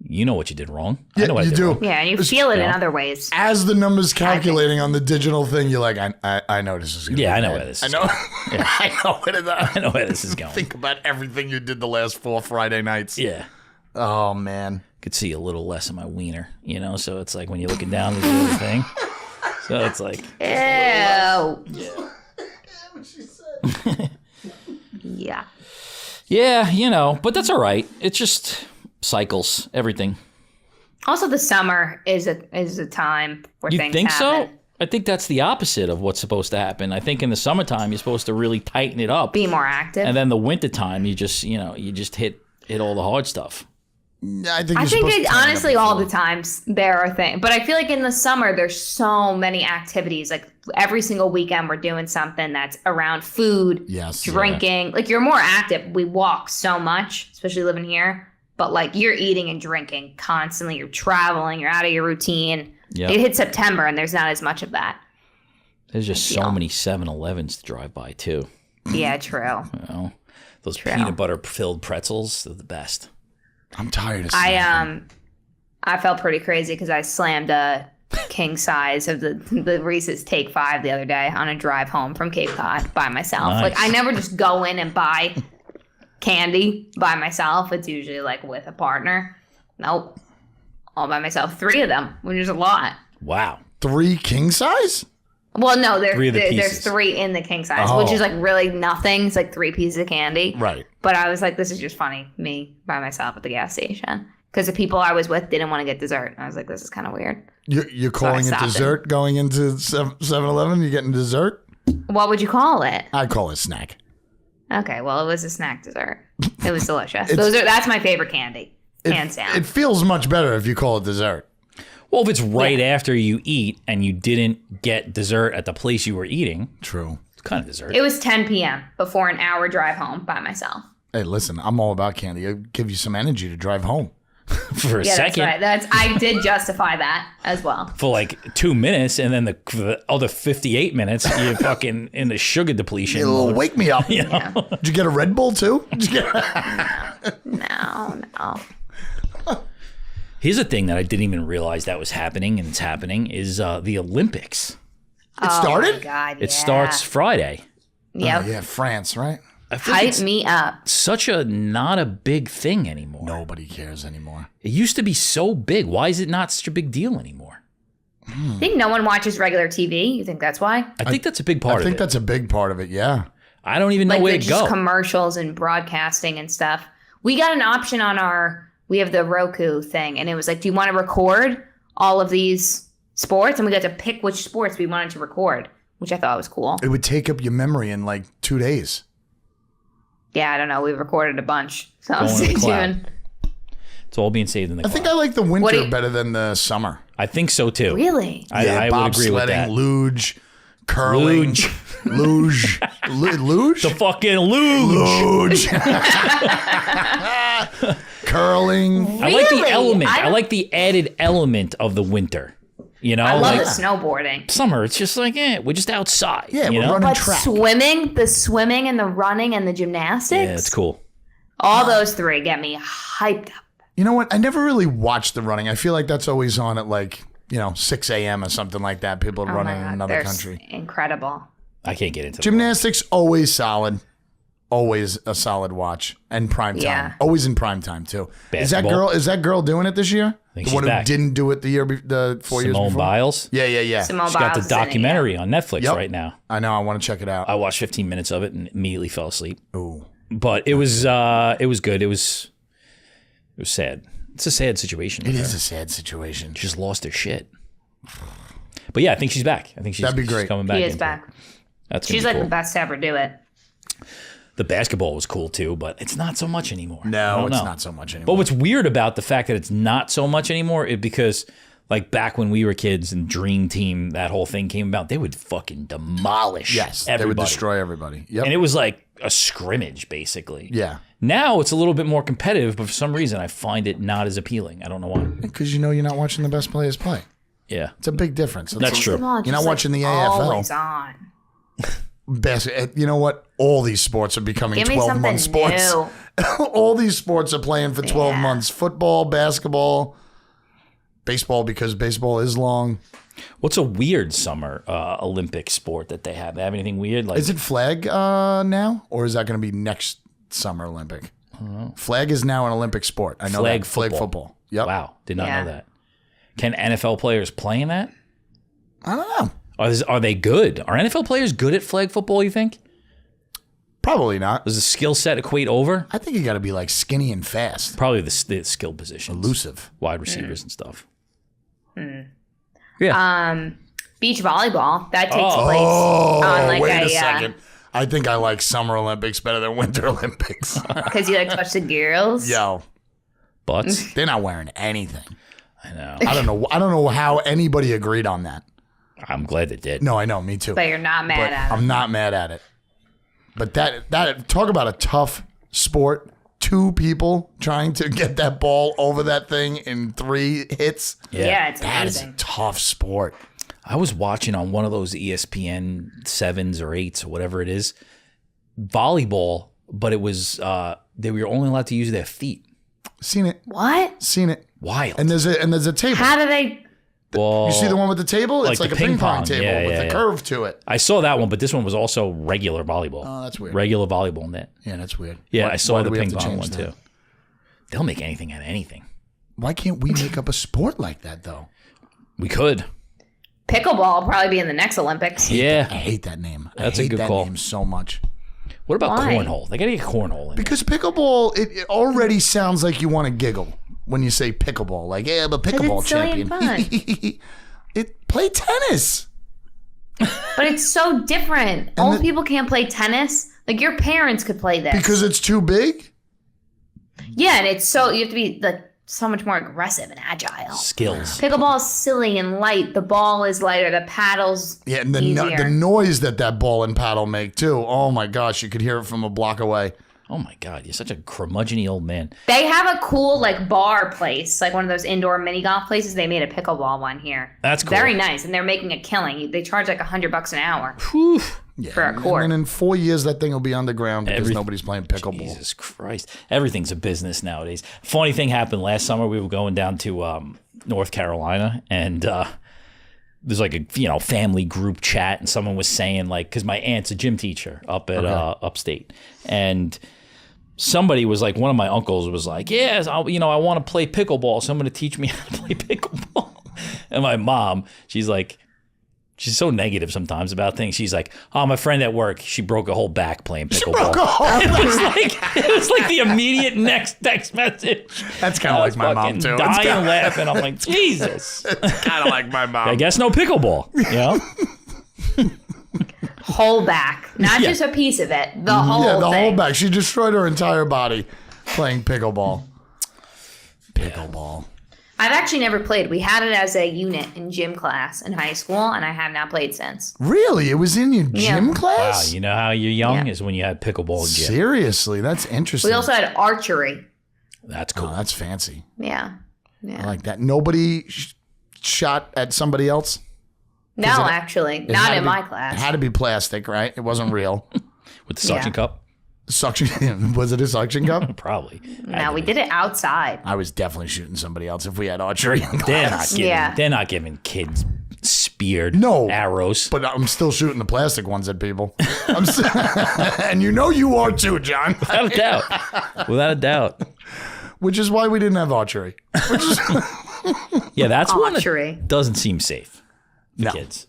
You know what you did wrong. Yeah, I know what I you did do. wrong. Yeah, and you feel it in Yeah. other ways. As the numbers calculating on the digital thing, you're like, I know this is going to be Yeah, I know bad. where this I is know. I know where it is. I know where this is going. Think about everything you did the last 4 Friday nights. Yeah. Oh, man. Could see a little less of my wiener, so it's like when you're looking down, there's the other thing. So it's like, Ew. Yeah. Yeah. yeah, but that's all right. It's just cycles, everything. Also, the summer is a time where You things think happen. so? I think that's the opposite of what's supposed to happen. I think in the summertime, you're supposed to really tighten it up. Be more active. And then the wintertime, you just hit all the hard stuff. I think, I you're think supposed to turn it up honestly, all before. the times there are things, but I feel like in the summer there's so many activities. Like every single weekend, we're doing something that's around food, Yes. drinking. Like you're more active. We walk so much, especially living here. But like you're eating and drinking constantly. You're traveling. You're out of your routine. Yeah. It hits September and there's not as much of that. There's just so many 7-Elevens to drive by, too. Yeah, true. Those True. peanut butter filled pretzels, they're the best. I'm tired of I felt pretty crazy because I slammed a king size of the Reese's Take 5 the other day on a drive home from Cape Cod by myself. Nice. Like I never just go in and buy candy by myself. It's usually like with a partner. Nope. All by myself. 3 of them, which is a lot. Wow. 3 king size? Well, no, Three of the there's pieces. 3 in the king size, Oh. which is like really nothing. It's like 3 pieces of candy. Right. But I was like, this is just funny, me by myself at the gas station. Because the people I was with didn't want to get dessert. I was like, this is kind of weird. You're calling it stopped dessert going into 7-Eleven? You're getting dessert? What would you call it? I call it snack. Okay, well, it was a snack dessert. It was delicious. That's my favorite candy, hands down. It feels much better if you call it dessert. Well, if it's right after you eat and you didn't get dessert at the place you were eating, True. it's kind of dessert. It was 10 p.m. before an hour drive home by myself. Hey, listen, I'm all about candy. It'll give you some energy to drive home. For a Yeah, second. that's right. I did justify that as well. For like 2 minutes, and then the other 58 minutes, you're fucking in the sugar depletion. It'll mode. wake me up. Yeah. Did you get a Red Bull too? Did you get No. Here's a thing that I didn't even realize that was happening, and it's happening, is the Olympics. It started? Oh my God, It starts Friday. Yep. Oh, yeah, France, right? I feel like Hype it's me up. such a not a big thing anymore. Nobody cares anymore. It used to be so big. Why is it not such a big deal anymore? I think no one watches regular TV. You think that's why? I think that's a big part I of think it. that's a big part of it, yeah. I don't even know Like where they're to just go. commercials and broadcasting and stuff. We got an option on we have the Roku thing, and it was like, do you want to record all of these sports? And we got to pick which sports we wanted to record, which I thought was cool. It would take up your memory in like 2 days. Yeah, I don't know. We recorded a bunch. So Going to stay the cloud. tuned. It's all being saved in the I cloud. think I like the What winter do you- better than the summer. I think so too. Really? I would agree with that. luge, curling, luge, luge, The fucking luge. luge, curling. I like the Really? element. I I don't- like the added element of the winter. You know, I love like the snowboarding. summer, it's just like, we're just outside. Yeah, you we're know? running But track. the swimming and the running and the gymnastics, Yeah, it's cool. all those 3 get me hyped up. You know what? I never really watched the running. I feel like that's always on at like, 6 a.m. or something like that. People are Oh running my in God, another they're country. Incredible. I can't get into the Gymnastics, always solid. Always a solid watch. And prime time. Yeah. Always in prime time, too. Basketball. Is that girl doing it this year? think The she's one back. who didn't do it the 4 years Simone before? Biles. Yeah. Simone She's got Biles the is in it, yeah. documentary on Netflix Yep. right now. I know. I want to check it out. I watched 15 minutes of it and immediately fell asleep. Ooh. But it was good. It was sad. It's a sad situation. It with is her. a sad situation. She just lost her shit. But yeah, I think she's back. I think she's, That'd be she's great. coming back. He is into it. back. That's gonna She's be like cool. the best to ever do it. The basketball was cool too, but it's not so much anymore. I No, don't it's know. not so much anymore. But what's weird about the fact that it's not so much anymore is because, like, back when we were kids and Dream Team, that whole thing came about, they would fucking demolish Yes, everybody. they would destroy everybody. Yep. And it was like a scrimmage, basically. Yeah. Now it's a little bit more competitive, but for some reason I find it not as appeling. I don't know why. Because you're not watching the best players play. Yeah. It's a big difference. That's true. Come on, You're just, not watching the always AFL. on. You know what? All these sports are becoming Give me something 12-month sports. new. All these sports are playing for 12 months. Football, basketball, baseball, because baseball is long. What's a weird summer Olympic sport that they have? They have anything weird? Like, Is it flag now, or is that going to be next summer Olympic? I don't know. Flag is now an Olympic sport. I know Flag that. Flag football. Yep. Wow, did not know that. Can NFL players play in that? I don't know. Are they good? Are NFL players good at flag football, you think? Probably not. Does the skill set equate over? I think you got to be like skinny and fast. Probably the skill positions. Elusive. Wide receivers and stuff. Yeah. Beach volleyball. That takes place on like wait a second. I think I like Summer Olympics better than Winter Olympics. Because you like to watch the girls. Yo, Butts? they're not wearing anything. I know. I don't know how anybody agreed on that. I'm glad they did. No, I know, me too. But you're not mad at it. I'm not mad at it. But that talk about a tough sport. 2 people trying to get that ball over that thing in 3 hits. Yeah, it's That is amazing. a tough sport. I was watching on one of those ESPN 7s or 8s or whatever it is, volleyball, but it was they were only allowed to use their feet. Seen it. What? Seen it. Wild. And there's a table. How do they? Well, You see the one with the table? It's like like the a ping pong pong. table Yeah, with yeah, a yeah. curve to it. I saw that one, but this one was also regular volleyball. Oh, that's weird. Regular volleyball net. Yeah, that's weird. Yeah, Why- I saw why the do we have ping to pong change one that? too. They'll make anything out of anything. Why can't we make up a sport like that, though? We could. Pickleball will probably be in the next Olympics. I Yeah. hate that name. That's I a hate good that call. name so much. What about Why? cornhole? They gotta get cornhole in there. Because pickleball, it already sounds like you want to giggle when you say pickleball. Like, yeah, I'm a pickleball it's silly champion. and Play tennis. But it's so different. Old people can't play tennis. Like your parents could play this. Because it's too big? yeah, and it's so you have to be like so much more aggressive and agile. Skills. Pickleball is silly and light. The ball is lighter. The paddles Yeah, and the easier. noise that ball and paddle make, too. Oh, my gosh. You could hear it from a block away. Oh my God, you're such a curmudgeon-y old man. They have a cool like bar place, like one of those indoor mini golf places. They made a pickleball one here. That's cool. Very nice, and they're making a killing. They charge like $100 an hour Whew. Yeah, for a court. And then in 4 years, that thing will be underground because nobody's playing pickleball. Jesus Christ. Everything's a business nowadays. Funny thing happened last summer. We were going down to North Carolina, and there's like a family group chat, and someone was saying, like, because my aunt's a gym teacher up at upstate, and somebody was like, one of my uncles was like, yes, I want to play pickleball, so I'm going to teach me how to play pickleball. And my mom, she's so negative sometimes about things. She's like, oh, my friend at work, she broke a whole back playing pickleball. It was like the immediate next text message. That's kind of like my mom, too. Dying laughing. I'm like, Jesus. It's kind of like my mom. I guess no pickleball, you know? Whole back, not just a piece of it. The whole Yeah, the thing. whole back. She destroyed her entire body playing pickleball. Pickleball. I've actually never played. We had it as a unit in gym class in high school, and I have not played since. Really? It was in your gym Yeah. class? Wow, you know how you're young Yeah. is when you had pickleball in gym. Seriously, that's interesting. We also had archery. That's cool. Oh, that's fancy. Yeah. I like that. Nobody shot at somebody else? No, actually, It not had in to be- my It class. had to be plastic, right? It wasn't real. With the suction Yeah. cup? Suction. Was it a suction cup? Probably. No, we did it outside. I was definitely shooting somebody else if we had archery. They're not giving kids speared arrows. But I'm still shooting the plastic ones at people. And you are too, John. Without a doubt. Without a doubt. Which is why we didn't have archery. Yeah, that's one Archery. that doesn't seem safe for No. kids.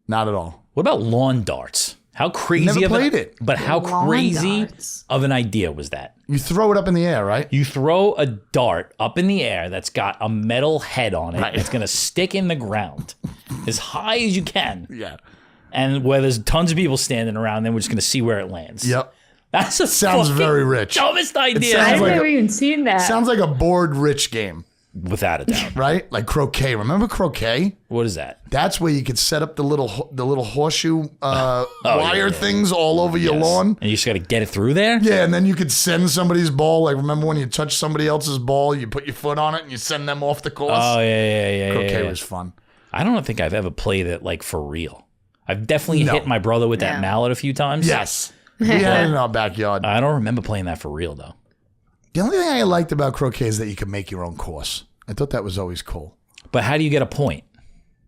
Not at all. What about lawn darts? How crazy Never of played an, it. But how Lawn crazy darts. of an idea was that? You throw it up in the air, right? You throw a dart up in the air that's got a metal head on it. Right. It's going to stick in the ground as high as you can. Yeah. And where there's tons of people standing around, then we're just going to see where it lands. Yep. That's a Sounds fucking very rich. dumbest idea. sounds I've like never a- even seen that. Sounds like a bored rich game, Without a doubt. right? Like croquet. Remember croquet? What is that? That's where you could set up the little horseshoe wire yeah. things all over your Yes. lawn. And you just got to get it through there? Yeah, and then you could send somebody's ball. Like, remember when you touch somebody else's ball, you put your foot on it and you send them off the course? Oh, yeah. Croquet yeah. was fun. I don't think I've ever played it like for real. I've definitely hit my brother with that mallet a few times. Yes. We had it in our backyard. I don't remember playing that for real though. The only thing I liked about croquet is that you can make your own course. I thought that was always cool. But how do you get a point?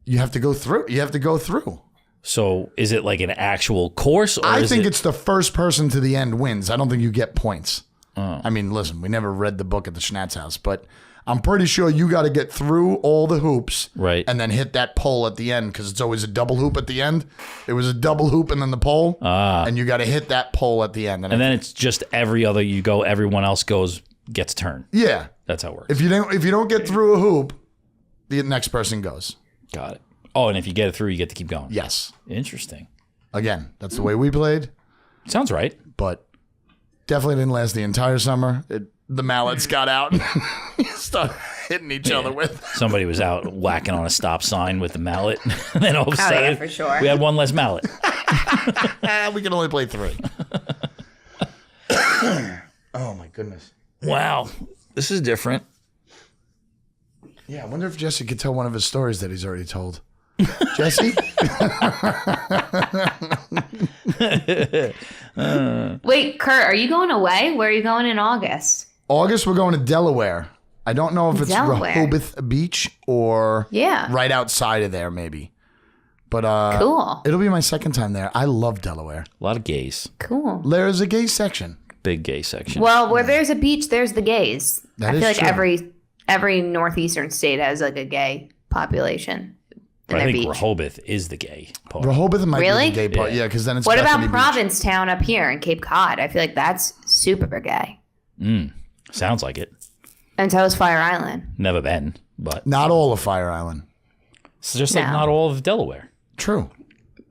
You have to go through. So is it like an actual course? Or I think it's the first person to the end wins. I don't think you get points. Oh. I mean, listen, we never read the book at the Schnatz house, but I'm pretty sure you got to get through all the hoops, right, and then hit that pole at the end because it's always a double hoop at the end. It was a double hoop and then the pole, and you got to hit that pole at the end. And then it's just everyone else gets turn. Yeah, that's how it works. If you don't get through a hoop, the next person goes. Got it. Oh, and if you get it through, you get to keep going. Yes. Interesting. Again, that's the way we played. Sounds right. But definitely didn't last the entire summer. The mallets got out and started hitting each other with. Somebody was out whacking on a stop sign with the mallet. And then all of a sudden, yeah, for sure. we had one less mallet. We can only play 3. Oh, my goodness. Wow. This is different. Yeah, I wonder if Jesse could tell one of his stories that he's already told. Jesse? Wait, Kurt, are you going away? Where are you going in August? August, we're going to Delaware. I don't know if it's Delaware. Rehoboth Beach or Yeah. right outside of there, maybe. But Cool. It'll be my second time there. I love Delaware. A lot of gays. Cool. There's a gay section. Big gay section. Well, where there's a beach, there's the gays. That I is feel like true. every northeastern state has like a gay population in But I their think beach. Rehoboth is the gay part. Rehoboth might Really? be the gay part. Yeah. Yeah, because then it's What Bethany about Beach. Provincetown up here in Cape Cod? I feel like that's super gay. Sounds like it. And so is Fire Island. Never been, but Not all of Fire Island. it's just like No. not all of Delaware. True.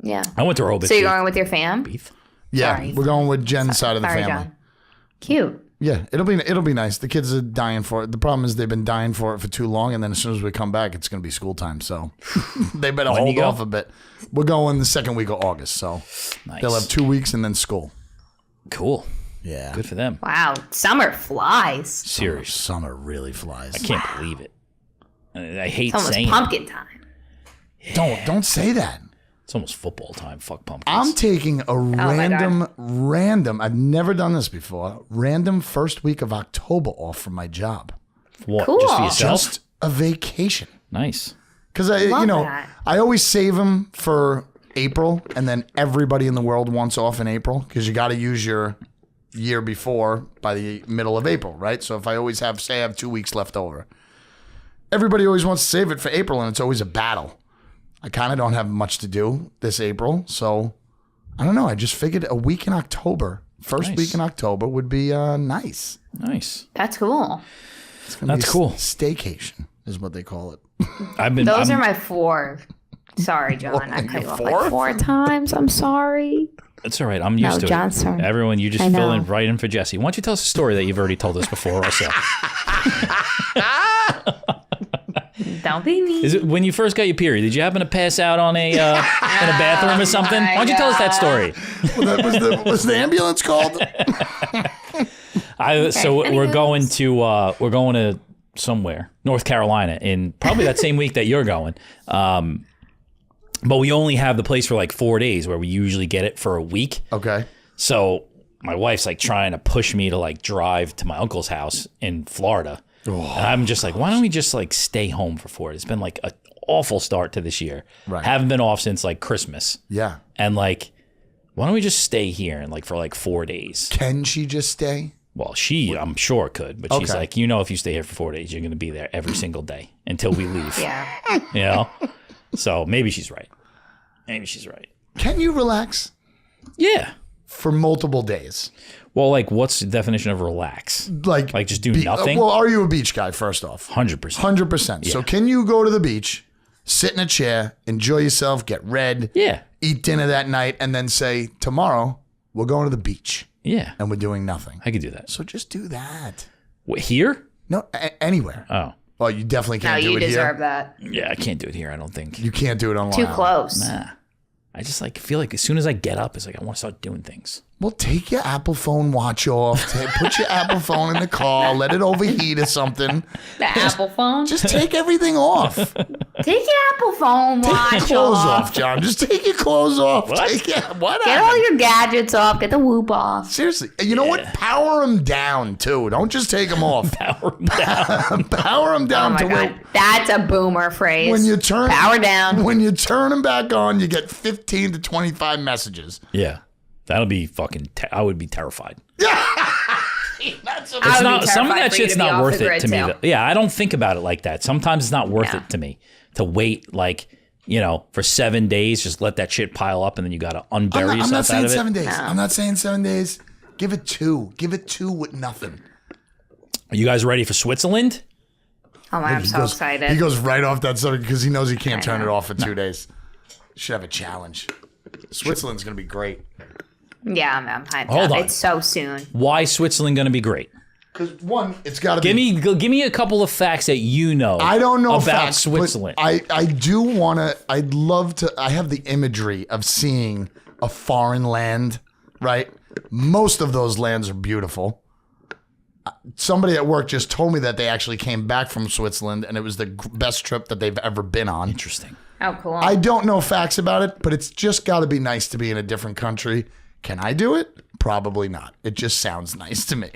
Yeah. I went to Rehoboth. So you're going with your fam? Beef. Yeah, Sorry. we're going with Jen's side of the Sorry, family. John. Cute. Yeah, it'll be nice. The kids are dying for it. The problem is they've been dying for it for too long, and then as soon as we come back, it's going to be school time. So they better When hold you go? off a bit. We're going the second week of August, so Nice. they'll have 2 weeks and then school. Cool. Yeah, Good for them. Wow. Summer flies. Serious. Summer really flies. I can't believe it. I hate It's almost saying pumpkin time. Don't say that. it's almost football time. Fuck pumpkins. I'm taking a Oh my random. I've never done this before. Random first week of October off from my job. What? Cool. Just for yourself? Just a vacation. Nice. Because Love that. I always save them for April, and then everybody in the world wants off in April because you got to use your year before by the middle of April, right? So if I always have 2 weeks left over, everybody always wants to save it for April, and it's always a battle. I kind of don't have much to do this April, so I don't know. I just figured a week in October, first Nice. week in October would be nice. Nice. That's cool. It's gonna That's be cool. Staycation is what they call it. Those are my 4. Sorry, John. I cut you off like 4 times. I'm sorry. It's all right. I'm used to John's it. turn. Everyone, you just I fill know. in right in for Jesse. Why don't you tell us a story that you've already told us before also? Don't be mean. Is it when you first got your period? Did you happen to pass out on a in a bathroom or something? Why don't you tell us that story? Was the ambulance called? We're going to somewhere, North Carolina, in probably that same week that you're going. But we only have the place for like 4 days, where we usually get it for a week. Okay. So my wife's like trying to push me to like drive to my uncle's house in Florida. And I'm just like, why don't we just like stay home for 4 days? It's been like an awful start to this year. Right. Haven't been off since like Christmas. Yeah. And like, why don't we just stay here and like for like 4 days? Can she just stay? Well, I'm sure could, but she's Okay. like, if you stay here for 4 days, you're going to be there every single day until we leave. Yeah. You know? So maybe she's right. Can you relax Yeah. for multiple days? Well, like, what's the definition of relax? Like just do nothing? Well, are you a beach guy, first off? 100%. 100%. So can you go to the beach, sit in a chair, enjoy yourself, get red, Yeah. eat dinner that night, and then say, tomorrow, we're going to the beach Yeah. and we're doing nothing? I could do that. So just do that. What, here? No, anywhere. Oh. Well, you definitely No, can't do you it deserve here. that. Yeah, I can't do it here, I don't think. You can't do it on Long Too Island. close. Nah. I just like feel like as soon as I get up, it's like I want to start doing things. Well, take your Apple phone watch off. Put your Apple phone in the car. Let it overheat or something. The Apple phone? Just take everything off. Take your Apple phone watch Take your clothes off, John. Just take your clothes off. What? Get all your gadgets off. Get the whoop off. Seriously. You know what? Power them down, too. Don't just take them off. Power 'em down. Power them Oh down my to God. where That's a boomer phrase. when you turn Power down. When you turn them back on, you get 15 to 25 messages. Yeah. That'll be fucking. I would be terrified. That's I It's would be not, some of terrified that for you shit's to be not off worth the it grid, to me. too. Though. Yeah, I don't think about it like that. Sometimes it's not worth Yeah. it to me to wait like, for 7 days, just let that shit pile up and then you got to unbury I'm not yourself out saying of it. 7 days. I'm not saying 7 days. Give it 2. Give it 2 with nothing. Are you guys ready for Switzerland? Oh my, I'm He so goes- excited. He goes right off that subject because he knows he can't I turn it know. off for 2 days. Should have a challenge. Switzerland's going to be great. Yeah, I'm hyped Hold up. on. It's so soon. Why is Switzerland going to be great? Because, one, it's got to Give be... me a couple of facts that you know. I don't know about facts, Switzerland. but I do want to... I'd love to... I have the imagery of seeing a foreign land, right? Most of those lands are beautiful. Somebody at work just told me that they actually came back from Switzerland and it was the best trip that they've ever been on. Interesting. Oh, cool. I don't know facts about it, but it's just got to be nice to be in a different country. Can I do it? Probably not. It just sounds nice to me.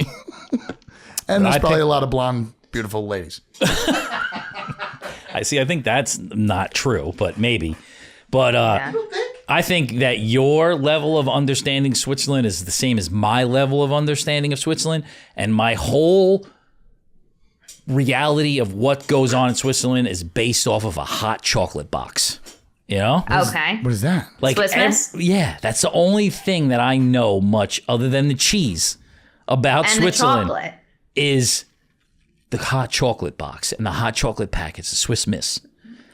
And there's I probably pick- a lot of blonde, beautiful ladies. I think that's not true, but maybe. But Yeah. I think that your level of understanding Switzerland is the same as my level of understanding of Switzerland, and my whole reality of what goes on in Switzerland is based off of a hot chocolate box. You know? Okay. What is that? Like Swiss Miss? yeah, that's the only thing that I know much other than the cheese about And Switzerland the chocolate. is the hot chocolate box and the hot chocolate packets, the Swiss Miss.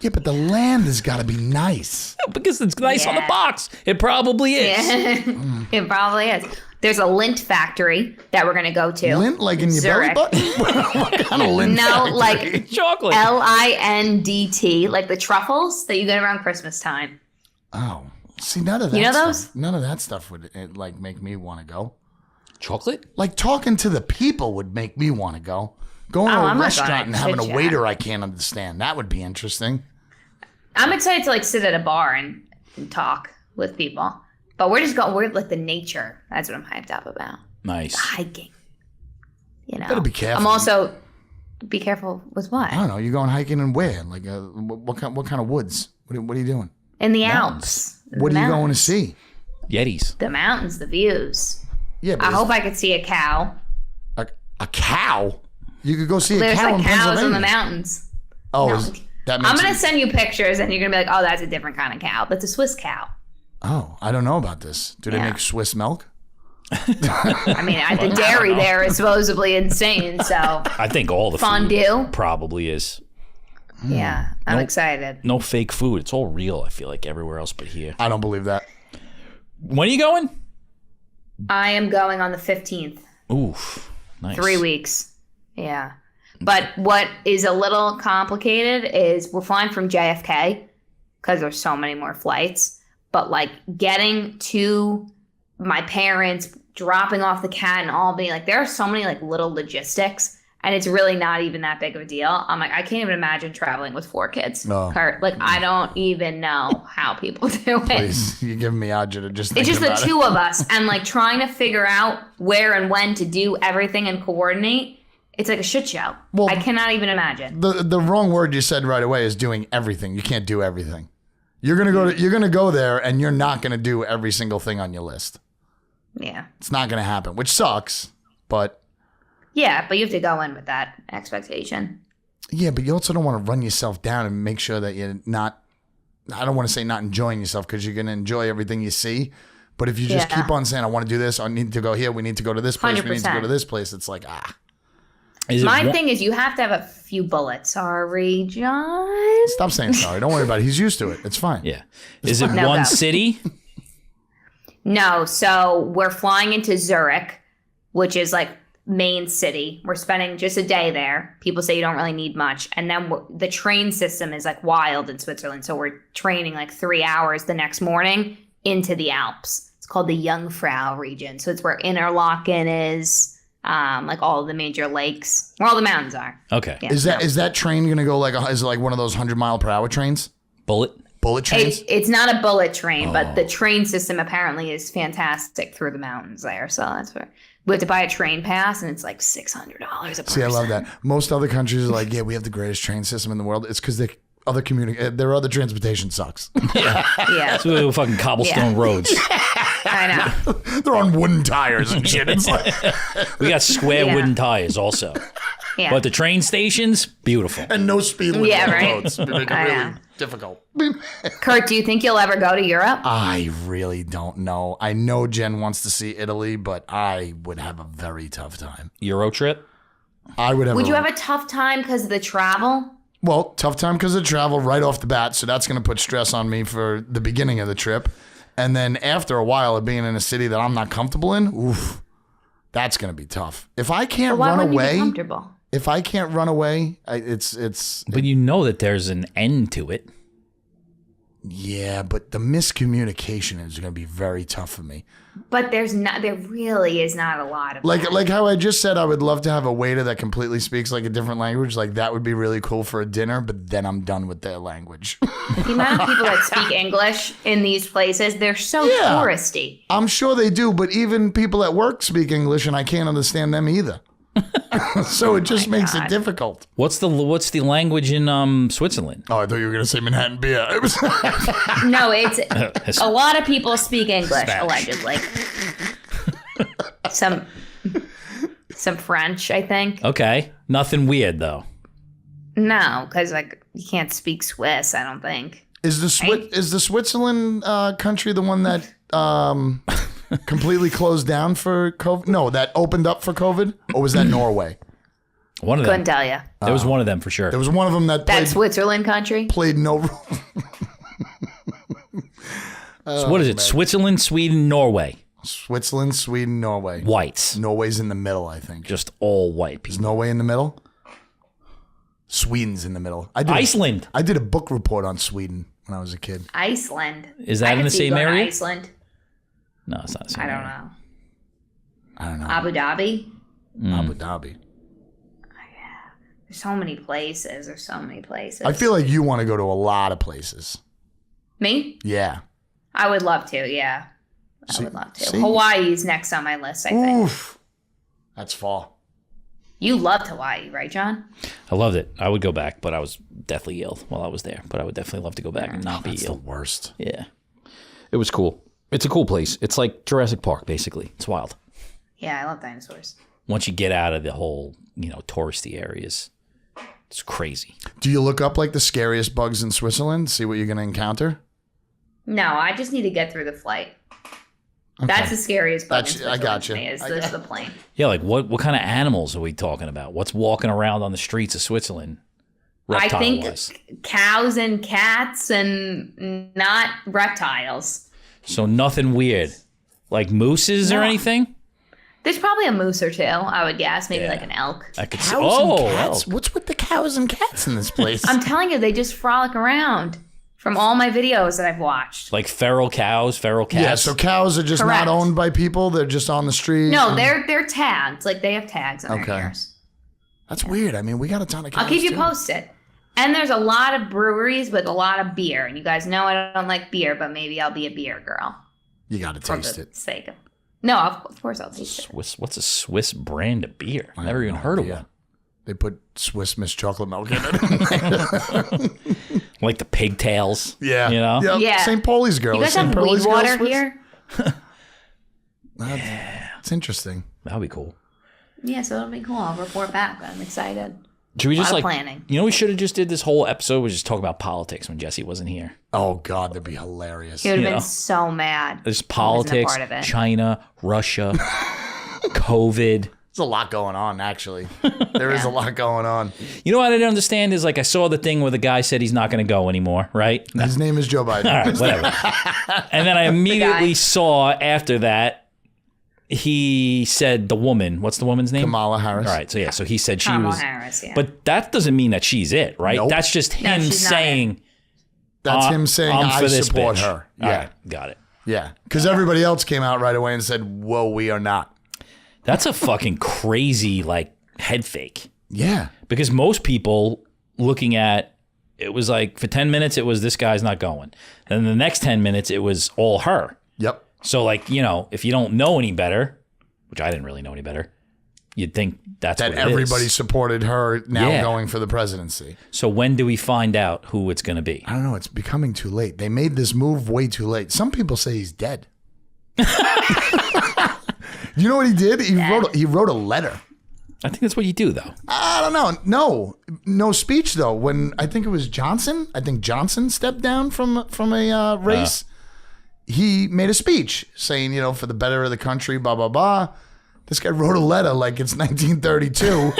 Yeah, but the land has got to be nice. Because it's nice on the Yeah. box. It probably is. It probably is. There's a lint factory that we're going to go to. Lint like in your Zurich. belly button? What kind of lint No, factory? like Chocolate. LINDT, like the truffles that you get around Christmas time. Oh, see, none of that. You know stuff, those? None of that stuff would like make me want to go. Chocolate? Like talking to the people would make me want to go. Going to Oh, a I'm not restaurant going and to having a chit-chat. waiter I can't understand. That would be interesting. I'm excited to like sit at a bar and talk with people. But we're like the nature. That's what I'm hyped up about. Nice. Hiking. You know. Better be careful. I'm also be careful with what? I don't know. You're going hiking and where? Like, what kind of woods? What are you doing? In the Alps. What are you going to Mountains. see? Yetis. The mountains, the views. Yeah, but I hope I could see a cow. a cow. You could go see a There's cow like in cows Pennsylvania. in the mountains. Oh, No. that makes I'm gonna it- send you pictures, and you're gonna be like, "Oh, that's a different kind of cow. That's a Swiss cow." Oh, I don't know about this. Do they Yeah. make Swiss milk? I mean, the dairy there is supposedly insane. So I think all the Fondue? food probably is. yeah, I'm Nope. excited. No fake food. It's all real, I feel like, everywhere else but here. I don't believe that. When are you going? I am going on the 15th. Oof. Nice. 3 weeks. Yeah. But what is a little complicated is we're flying from JFK because there's so many more flights. But like getting to my parents, dropping off the cat and all being like, there are so many like little logistics and it's really not even that big of a deal. I'm like, I can't even imagine traveling with 4 kids. No. Kurt, like I don't even know how people do it. Please, you're giving me agita just It's thinking just the about it. two of us and like trying to figure out where and when to do everything and coordinate. It's like a shit show. Well, I cannot even imagine. The wrong word you said right away is doing everything. You can't do everything. You're gonna go there and you're not gonna do every single thing on your list. Yeah. It's not gonna happen, which sucks. But Yeah, but you have to go in with that expectation. yeah, but you also don't want to run yourself down and make sure that you're not. I don't want to say not enjoying yourself because you're gonna enjoy everything you see. But if you just Yeah. keep on saying, I want to do this, I need to go here, we need to go to this place, we need to go 100%. to this place, it's like, Is it My one- thing is you have to have a few bullets. Sorry, John. stop saying sorry. Don't worry about it. He's used to it. It's fine. Yeah. Is it No, one go. city? No, so we're flying into Zurich, which is like main city. We're spending just a day there. People say you don't really need much. And then the train system is like wild in Switzerland. So we're training like 3 hours the next morning into the Alps. It's called the Jungfrau region. So it's where Interlaken is, like all the major lakes where all the mountains are. Okay. Yeah. Is that train gonna go is it like one of those 100-mile-per-hour trains? Bullet trains? It's not a bullet train, but the train system apparently is fantastic through the mountains there. So that's where we have to buy a train pass, and it's like $600 a person. See, I love that. Most other countries are like, yeah, we have the greatest train system in the world. It's because their other transportation sucks. Yeah. So fucking cobblestone roads. I know. They're on wooden tires and shit. It's like, We got square Yeah. wooden tires also. Yeah. But the train stations, beautiful. and no speed limit Yeah, on right. roads. They make it I really know. difficult. Kurt, do you think you'll ever go to Europe? I really don't know. I know Jen wants to see Italy, but I would have a very tough time. Euro trip? I would have. Would you have a tough time because of the travel? Well, tough time because of travel right off the bat, so that's going to put stress on me for the beginning of the trip. And then after a while of being in a city that I'm not comfortable in, oof, that's going to be tough. If I can't Why run wouldn't you be away, comfortable? if I can't run away, it's But you know that there's an end to it. yeah, but the miscommunication is going to be very tough for me. But there really is not a lot of that. Like how I just said, I would love to have a waiter that completely speaks like a different language. Like that would be really cool for a dinner, but then I'm done with their language. The amount of people that speak English in these places, they're so Yeah. touristy. I'm sure they do, but even people at work speak English, and I can't understand them either. So it just makes it difficult. What's the language in Switzerland? Oh, I thought you were going to say Manhattan beer. It was No, it's a lot of people speak English, Spanish. allegedly. Some French, I think. Okay. Nothing weird though. No, because like you can't speak Swiss, I don't think. is the Switzerland country the one that completely closed down for COVID? No, that opened up for COVID, or was that Norway? One of them. Couldn't tell you. There was one of them for sure. There was one of them that That Switzerland country? played no role. So what is it? Switzerland, Sweden, Norway. Switzerland, Sweden, Norway. Whites. Norway's in the middle, I think. Just all white Is people. Norway in the middle? Sweden's in the middle. Iceland. I did a book report on Sweden when I was a kid. Iceland. Is that I in could the see you same going to area? Iceland. No, it's not the same I don't area. know. I don't know. Abu Dhabi. Abu Dhabi. There's so many places. There's so many places. I feel like you want to go to a lot of places. Me? Yeah. I would love to, yeah. I See- would love to. see? Hawaii's next on my list, I think. Oof. That's far. You loved Hawaii, right, John? I loved it. I would go back, but I was deathly ill while I was there. But I would definitely love to go back and not be That's the ill. worst. Yeah. It was cool. It's a cool place. It's like Jurassic Park, basically. It's wild. Yeah, I love dinosaurs. Once you get out of the whole, touristy areas, it's crazy. Do you look up like the scariest bugs in Switzerland? See what you're going to encounter? No, I just need to get through the flight. That's the scariest bug in That's- I Switzerland got to you. me, is I this got- the plane. Yeah, like what kind of animals are we talking about? What's walking around on the streets of Switzerland? I think Reptile-wise. cows and cats and not reptiles. So nothing weird. Like mooses or No. anything? There's probably a moose or two, I would guess. Maybe Yeah. like an elk. I could see. Cows Oh, and cats? elk. What's with the cows and cats in this place? I'm telling you, they just frolic around from all my videos that I've watched. Like feral cows, feral cats. Yeah, so cows are just Correct. not owned by people. They're just on the street. No, and- they're tagged. Like they have tags on Okay. their ears. That's weird. I mean, we got a ton of cows. I'll keep you too. posted. And there's a lot of breweries with a lot of beer. And you guys know I don't like beer, but maybe I'll be a beer girl. You got to For taste the it. sake of. No, of course I'll taste it. Swiss. What's a Swiss brand of beer? I Never have even no heard of idea. one. They put Swiss Miss chocolate milk in it. Like the pigtails. yeah. You know? Yep. Yeah. St. Pauli's girl. You guys St. have Pauli's weed girl water Swiss? here? It's interesting. That'd be cool. Yeah, so it'll be cool. I'll report back. I'm excited. Should we A lot just of like planning. we should have just did this whole episode was just talk about politics when Jesse wasn't here. Oh, God, that'd be hilarious. He would have You been know. so mad. There's He wasn't a politics, part of it. China, Russia, COVID. There's a lot going on, actually. There is a lot going on. You know what I didn't understand is like I saw the thing where the guy said he's not going to go anymore, right? His name is Joe Biden. All right, whatever. And then I immediately guy. saw after that he said the woman. What's the woman's name? Kamala Harris. All right, so yeah, so he said she Kamala was. Harris, yeah. But that doesn't mean that she's it, right? Nope. That's just No, him she's not saying. That's him saying, I'm for I this support bitch. her. Yeah. All right, got it. Yeah. Because everybody else came out right away and said, whoa, we are not. That's a fucking crazy like head fake. Yeah. Because most people looking at it was like for 10 minutes it was this guy's not going. And the next 10 minutes it was all her. Yep. So like, you know, if you don't know any better, which I didn't really know any better, you'd think that's that what it everybody is. supported her now Yeah. going for the presidency. So when do we find out who it's going to be? I don't know. It's becoming too late. They made this move way too late. Some people say he's dead. You know what he did? He wrote a letter. I think that's what you do, though. I don't know. No speech though. When I think it was Johnson. I think Johnson stepped down from a race. He made a speech saying, you know, for the better of the country, blah blah blah. This guy wrote a letter like it's 1932,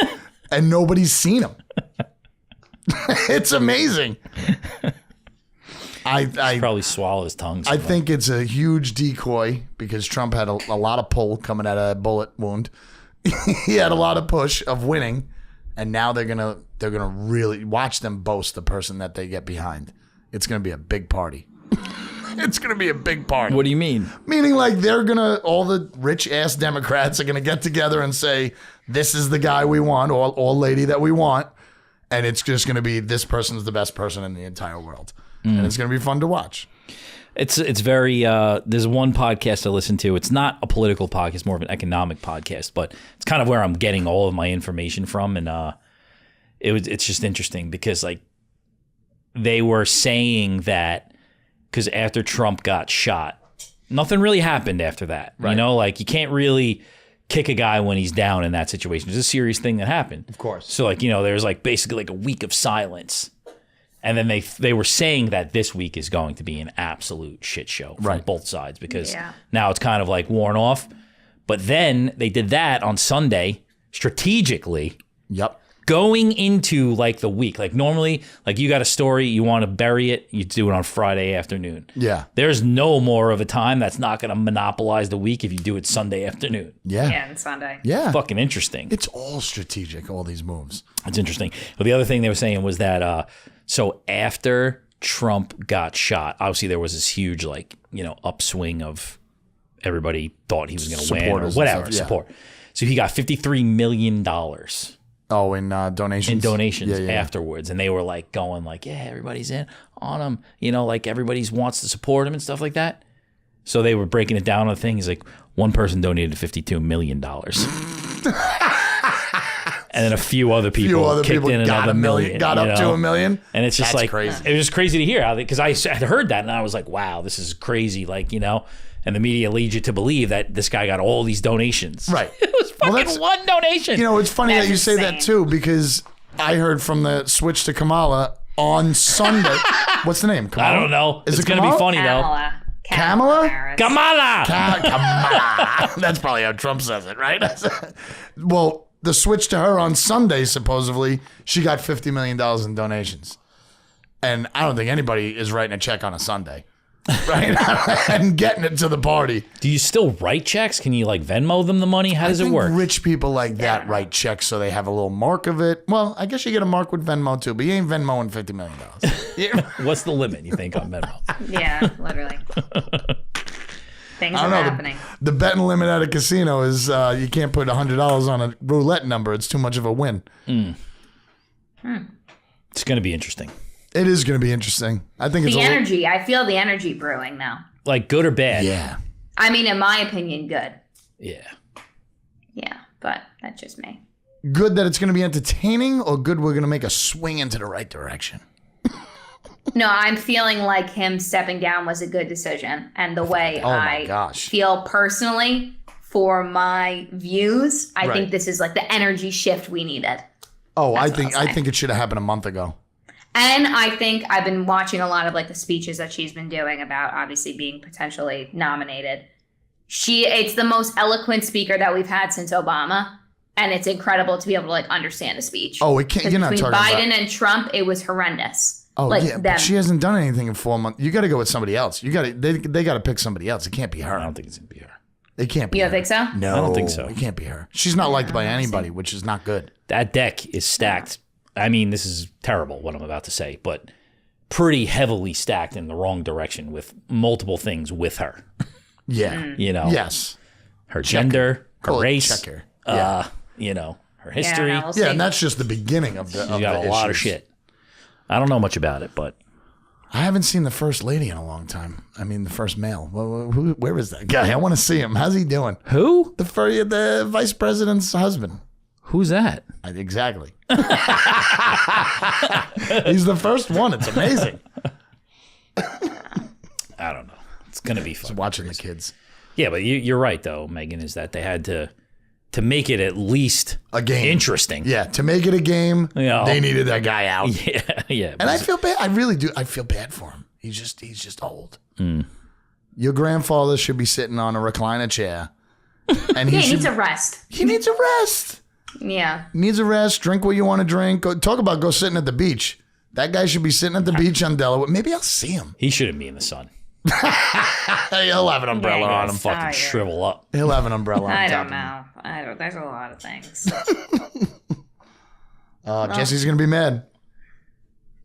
and nobody's seen him. It's amazing. I Probably swallow his tongue. I think it's a huge decoy because Trump had a lot of pull coming out of a bullet wound. He had a lot of push of winning, and now they're gonna really watch them boast the person that they get behind. It's gonna be a big party. It's gonna be a big party. What do you mean? Meaning like all the rich ass Democrats are gonna get together and say, this is the guy we want or lady that we want, and it's just gonna be this person's the best person in the entire world. And it's gonna be fun to watch. It's very there's one podcast I listen to. It's not a political podcast, more of an economic podcast, but it's kind of where I'm getting all of my information from, and it's just interesting because like they were saying that because after Trump got shot, nothing really happened after that. Right. You know, like you can't really kick a guy when he's down in that situation. It's a serious thing that happened. Of course. So like, you know, there's like basically like a week of silence. And then they were saying that this week is going to be an absolute shit show from both sides because now it's kind of like worn off. But then they did that on Sunday strategically. Yep. Going into like the week. Like normally, like you got a story, you want to bury it, you do it on Friday afternoon. Yeah. There's no more of a time that's not going to monopolize the week if you do it Sunday afternoon. Yeah. Yeah, and Sunday. Yeah. Fucking interesting. It's all strategic, all these moves. It's interesting. But the other thing they were saying was that so after Trump got shot, obviously there was this huge like, you know, upswing of everybody thought he was going to win or whatever, support. So he got $53 million. Oh, in donations? In donations afterwards. And they were like going like, yeah, everybody's in on him. You know, like everybody wants to support him and stuff like that. So they were breaking it down on the thing. He's like, one person donated $52 million. And then a few other people kicked in another million. Got up to $1 million. And it's just That's like, crazy. It was just crazy to hear how, because I had heard that and I was like, wow, this is crazy. Like, you know, and the media leads you to believe that this guy got all these donations. Right. It was fucking one donation. You know, it's funny That's that you say that insane. too, because I heard from the switch to Kamala on Sunday. What's the name? Kamala? I don't know. Is It's it going to be Kamala? funny though. Kamala? Harris. Kamala! Kamala. That's probably how Trump says it, right? Well, the switch to her on Sunday, supposedly, she got $50 million in donations. And I don't think anybody is writing a check on a Sunday, right? And getting it to the party. Do you still write checks? Can you like Venmo them the money? How does I it think work? rich people like that write checks so they have a little mark of it. Well, I guess you get a mark with Venmo too, but you ain't Venmoing $50 million. What's the limit, you think, on Venmo? Yeah, literally. Things I are don't know. happening. The betting limit at a casino is you can't put $100 on a roulette number. It's too much of a win. It's going to be interesting. It is going to be interesting. I think it's The energy. I feel the energy brewing now. Like good or bad? Yeah. I mean, in my opinion, good. Yeah. Yeah, but that's just me. Good that it's going to be entertaining, or good we're going to make a swing into the right direction. No, I'm feeling like him stepping down was a good decision. And the way my gosh. feel personally for my views, I think this is like the energy shift we needed. Oh, That's I what think I'll say. it should have happened a month ago. And I think I've been watching a lot of like the speeches that she's been doing about obviously being potentially nominated. It's the most eloquent speaker that we've had since Obama. And it's incredible to be able to like understand a speech. Oh, it can't. You're not Between talking Biden about. and Trump, it was horrendous. Oh like yeah, them. but she hasn't done anything in 4 months. You got to go with somebody else. They got to pick somebody else. It can't be her. I don't think it's going to be her. It can't be. You don't her. think so? No, I don't think so. It can't be her. She's not liked by anybody, which is not good. That deck is stacked. I mean, this is terrible what I'm about to say, but pretty heavily stacked in the wrong direction with multiple things with her. Yeah. You know, Yes. her gender, Call it race, checker. Yeah. Her history. Yeah, we'll see. Yeah, and that's just the beginning of the. She's got a lot of shit. I don't know much about it, but I haven't seen the first lady in a long time. I mean, the first male. Where is that guy? I want to see him. How's he doing? who? The vice president's husband. Who's that? Exactly. He's the first one. It's amazing. I don't know. It's gonna be fun. Just watching the kids. Yeah, but you're right though, Megan. Is that they had to make it at least A game. interesting. Yeah, to make it a game, Yeah. they needed that guy out. Yeah. And I feel bad. I really do. I feel bad for him. He's just old. Your grandfather should be sitting on a recliner chair, and He needs a rest. He needs a rest. Yeah. Needs a rest. Drink what you want to drink. Go sitting at the beach. That guy should be sitting at the beach on Delaware. Maybe I'll see him. He shouldn't be in the sun. He'll have an umbrella Yeah, on him. Fucking Tired. shrivel up. He'll have an umbrella on I top don't know. There's a lot of things. Jesse's gonna be mad.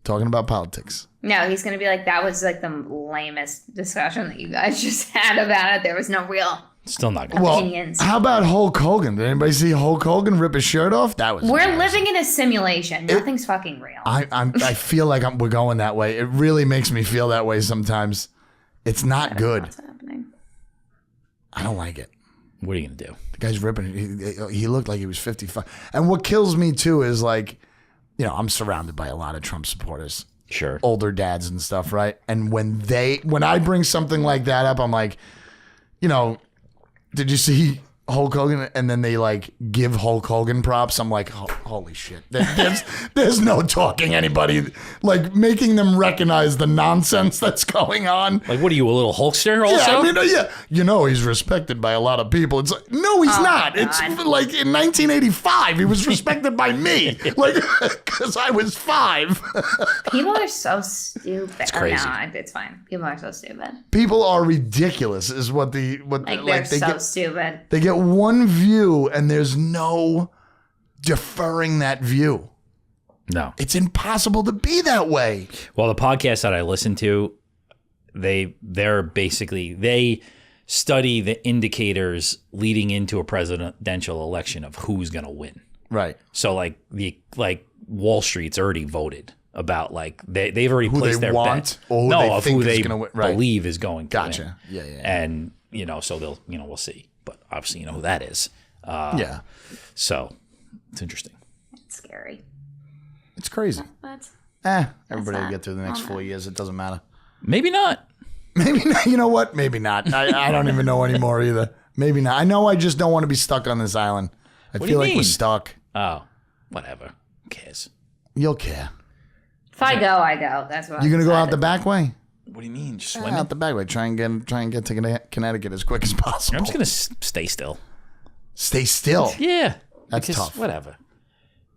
Talking about politics. No, he's gonna be like, that was like the lamest discussion that you guys just had about it. There was no real. Still not good. Well, Opinions. how about Hulk Hogan? Did anybody see Hulk Hogan rip his shirt off? That was. We're embarrassing. living in a simulation. Nothing's fucking real. I feel like we're going that way. It really makes me feel that way sometimes. It's not good. What's happening? I don't like it. What are you gonna do? The guy's ripping. He looked like he was 55. And what kills me too is like, I'm surrounded by a lot of Trump supporters, Sure. older dads and stuff, right? And when I bring something like that up, I'm like, did you see Hulk Hogan? And then they like give Hulk Hogan props. I'm like, holy shit. There's no talking anybody, like making them recognize the nonsense that's going on. Like, what are you, a little Hulkster also? Yeah, I mean, he's respected by a lot of people. It's like, no, he's not. my It's God. like in 1985, he was respected by me, like, because I was 5. People are so stupid. It's crazy. It's fine. People are so stupid. People are ridiculous, is what Like, they they're stupid. They get one view, and there's no deferring that view. No. It's impossible to be that way. Well, the podcast that I listen to, they're basically, they study the indicators leading into a presidential election of who's going to win. Right. So like Wall Street's already voted about like they've already Who placed they their want bet. or who no, they of think who is they gonna win. Right. believe is going to win. Gotcha. Yeah. And so they'll we'll see. But obviously who that is. Yeah. So it's interesting. It's scary. It's crazy. But Everybody will not- get through the next 4 years. It doesn't matter. Maybe not. Maybe not. You know what? Maybe not. I don't even know anymore either. Maybe not. I know I just don't want to be stuck on this island. I do feel you like we're mean? stuck. Oh, whatever. Who cares? You'll care. if I go, I go. That's what You're I'm gonna go out the decided. back way? What do you mean? Just Yeah, swimming? out the back way. Try and get to Connecticut as quick as possible. I'm just gonna stay still. Stay still. Yeah, That's because tough. Whatever.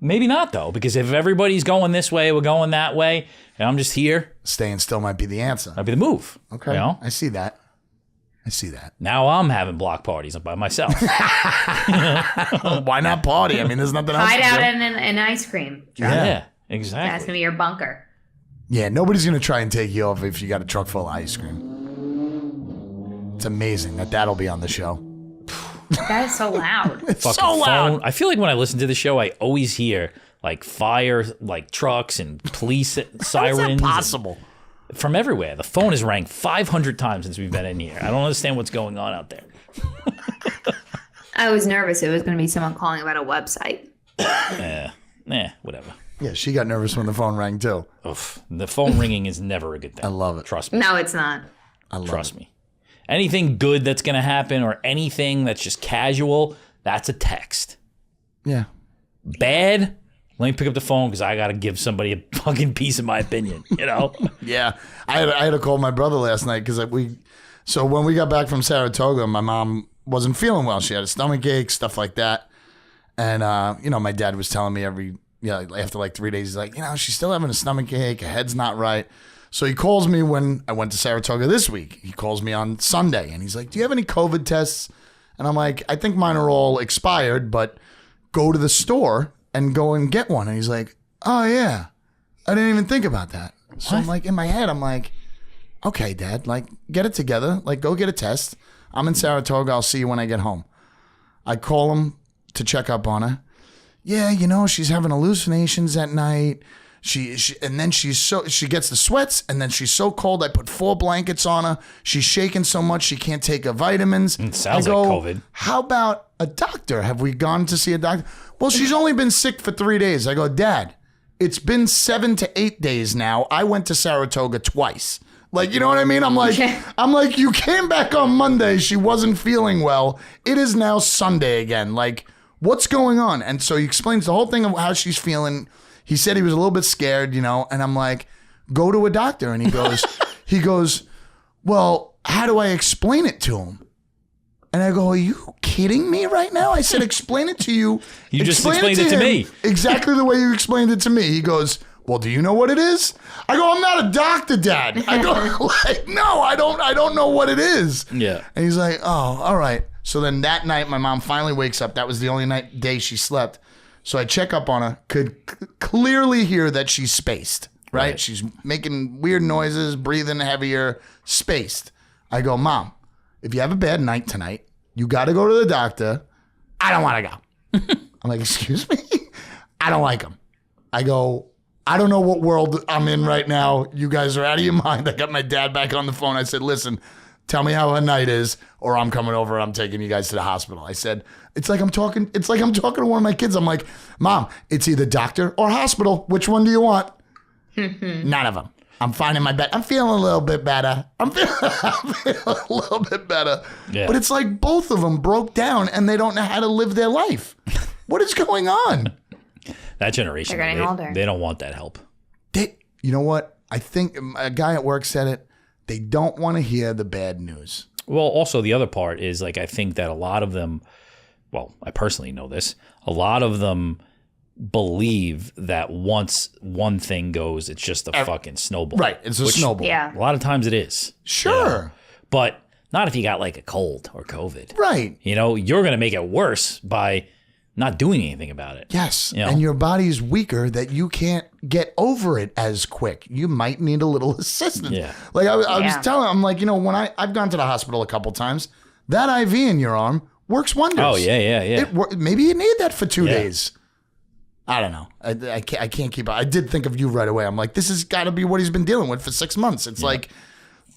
Maybe not though, because if everybody's going this way, we're going that way, and I'm just here, Staying still might be the answer. that'd be the move. Okay. You know? I see that. Now I'm having block parties by myself. Why not party? I mean, there's nothing else Hide to out do. in an ice cream truck. Yeah. Yeah, That's exactly. gonna be your bunker. Yeah, nobody's gonna try and take you off if you got a truck full of ice cream. It's amazing that'll be on the show. That is so loud. It's Fucking so loud. phone. I feel like when I listen to the show, I always hear like fire, like trucks and police How is sirens. that and- possible? from everywhere. The phone has rang 500 times since we've been in here. I don't understand what's going on out there. I was nervous it was going to be someone calling about a website. Whatever. Yeah, she got nervous when the phone rang too. Oof. The phone ringing is never a good thing. I love it. Trust me. No, it's not. I love Trust it. me. Anything good that's going to happen or anything that's just casual, that's a text. Yeah. Bad, let me pick up the phone because I got to give somebody a fucking piece of my opinion, you know? Yeah, I had to call my brother last night because so when we got back from Saratoga, my mom wasn't feeling well. She had a stomach ache, stuff like that. And, my dad was telling me after like 3 days, he's like, she's still having a stomach ache. Her head's not right. So he calls me when I went to Saratoga this week. He calls me on Sunday and he's like, do you have any COVID tests? And I'm like, I think mine are all expired, but go to the store and go and get one. And he's like, oh yeah, I didn't even think about that. So I'm like, in my head, I'm like, okay, Dad, like get it together. Like go get a test. I'm in Saratoga. I'll see you when I get home. I call him to check up on her. Yeah, you know, she's having hallucinations at night. She gets the sweats, and then she's so cold. I put 4 blankets on her. She's shaking so much she can't take her vitamins. It sounds like COVID. How about a doctor? Have we gone to see a doctor? Well, she's only been sick for 3 days. I go, Dad, it's been 7 to 8 days now. I went to Saratoga twice. Like, you know what I mean? I'm like, you came back on Monday. She wasn't feeling well. It is now Sunday again. Like, what's going on? And so he explains the whole thing of how she's feeling. He said he was a little bit scared, you know, and I'm like, go to a doctor. And he goes, well, how do I explain it to him? And I go, are you kidding me right now? I said, explain it to you. You just explained it to me. Exactly the way you explained it to me. He goes, well, do you know what it is? I go, I'm not a doctor, Dad. I go, like, no, I don't know what it is. Yeah. And he's like, oh, all right. So then that night, my mom finally wakes up. That was the only day she slept. So I check up on her, could clearly hear that she's spaced, right? She's making weird noises, breathing heavier, spaced. I go, Mom, if you have a bad night tonight, you got to go to the doctor. I don't want to go. I'm like, excuse me? I don't like him. I go, I don't know what world I'm in right now. You guys are out of your mind. I got my dad back on the phone. I said, listen, tell me how her night is, or I'm coming over. I'm taking you guys to the hospital. I said, it's like I'm talking to one of my kids. I'm like, Mom, it's either doctor or hospital. Which one do you want? None of them. I'm finding my bed. I'm feeling a little bit better. I'm feeling a little bit better. Yeah. But it's like both of them broke down and they don't know how to live their life. What is going on? That generation, they're getting older. They don't want that help. You know what? I think a guy at work said it. They don't want to hear the bad news. Well, also the other part is like I think that a lot of them, well, I personally know this, a lot of them believe that once one thing goes, it's just a fucking snowball. Right, it's a snowball. Yeah. A lot of times it is. Sure. You know? But not if you got like a cold or COVID. Right. You know, you're going to make it worse by not doing anything about it. Yes. You know? And your body's weaker that you can't get over it as quick. You might need a little assistance. Yeah. Like I was telling him, I'm like, you know, when I've gone to the hospital a couple times, that IV in your arm works wonders. Oh, yeah. Maybe you need that for 2 days. I don't know. I can't keep up. I did think of you right away. I'm like, this has got to be what he's been dealing with for 6 months. It's like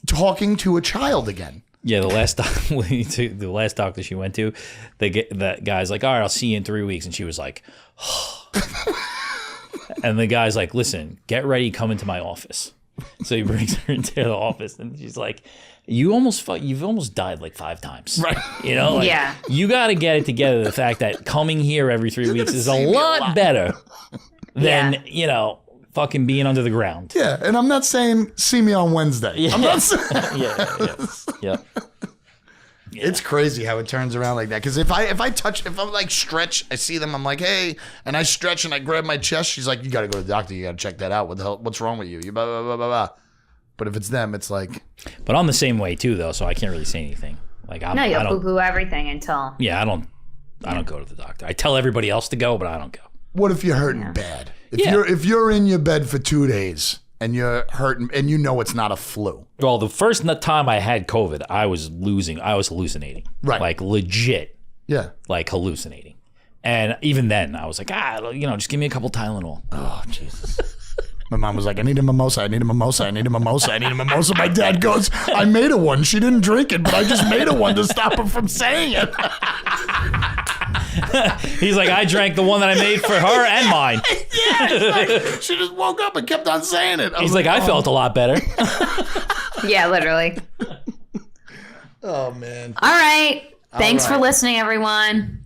talking to a child again. Yeah, the last doctor she went to, the guy's like, all right, I'll see you in 3 weeks. And she was like, and the guy's like, listen, get ready, come into my office. So he brings her into the office and she's like, you've almost died like 5 times. Right. You know, like, you got to get it together. The fact that coming here every 3 weeks is a lot better than, you know, fucking being under the ground. Yeah. And I'm not saying see me on Wednesday. Yeah. I'm not saying. Yeah. It's crazy how it turns around like that. Because if I'm like stretch, I see them, I'm like, hey, and I stretch and I grab my chest. She's like, you got to go to the doctor. You got to check that out. What the hell? What's wrong with you? You blah, blah, blah, blah, blah. But if it's them, it's like. But I'm the same way too, though, so I can't really say anything. Like you'll poo-poo everything until. Yeah, I don't go to the doctor. I tell everybody else to go, but I don't go. What if you're hurting bad? If you're in your bed for 2 days and you're hurting and you know it's not a flu. Well, the first time I had COVID, I was hallucinating. Right. Like legit. Yeah. Like hallucinating. And even then, I was like, just give me a couple Tylenol. Oh, Jesus. My mom was like, I need a mimosa. I need a mimosa. I need a mimosa. I need a mimosa. My dad goes, I made her one. She didn't drink it, but I just made her one to stop her from saying it. He's like, I drank the one that I made for her and mine. Yeah, she just woke up and kept on saying it. He's like, I felt a lot better. Yeah, literally. Oh, man. All right. Thanks for listening, everyone.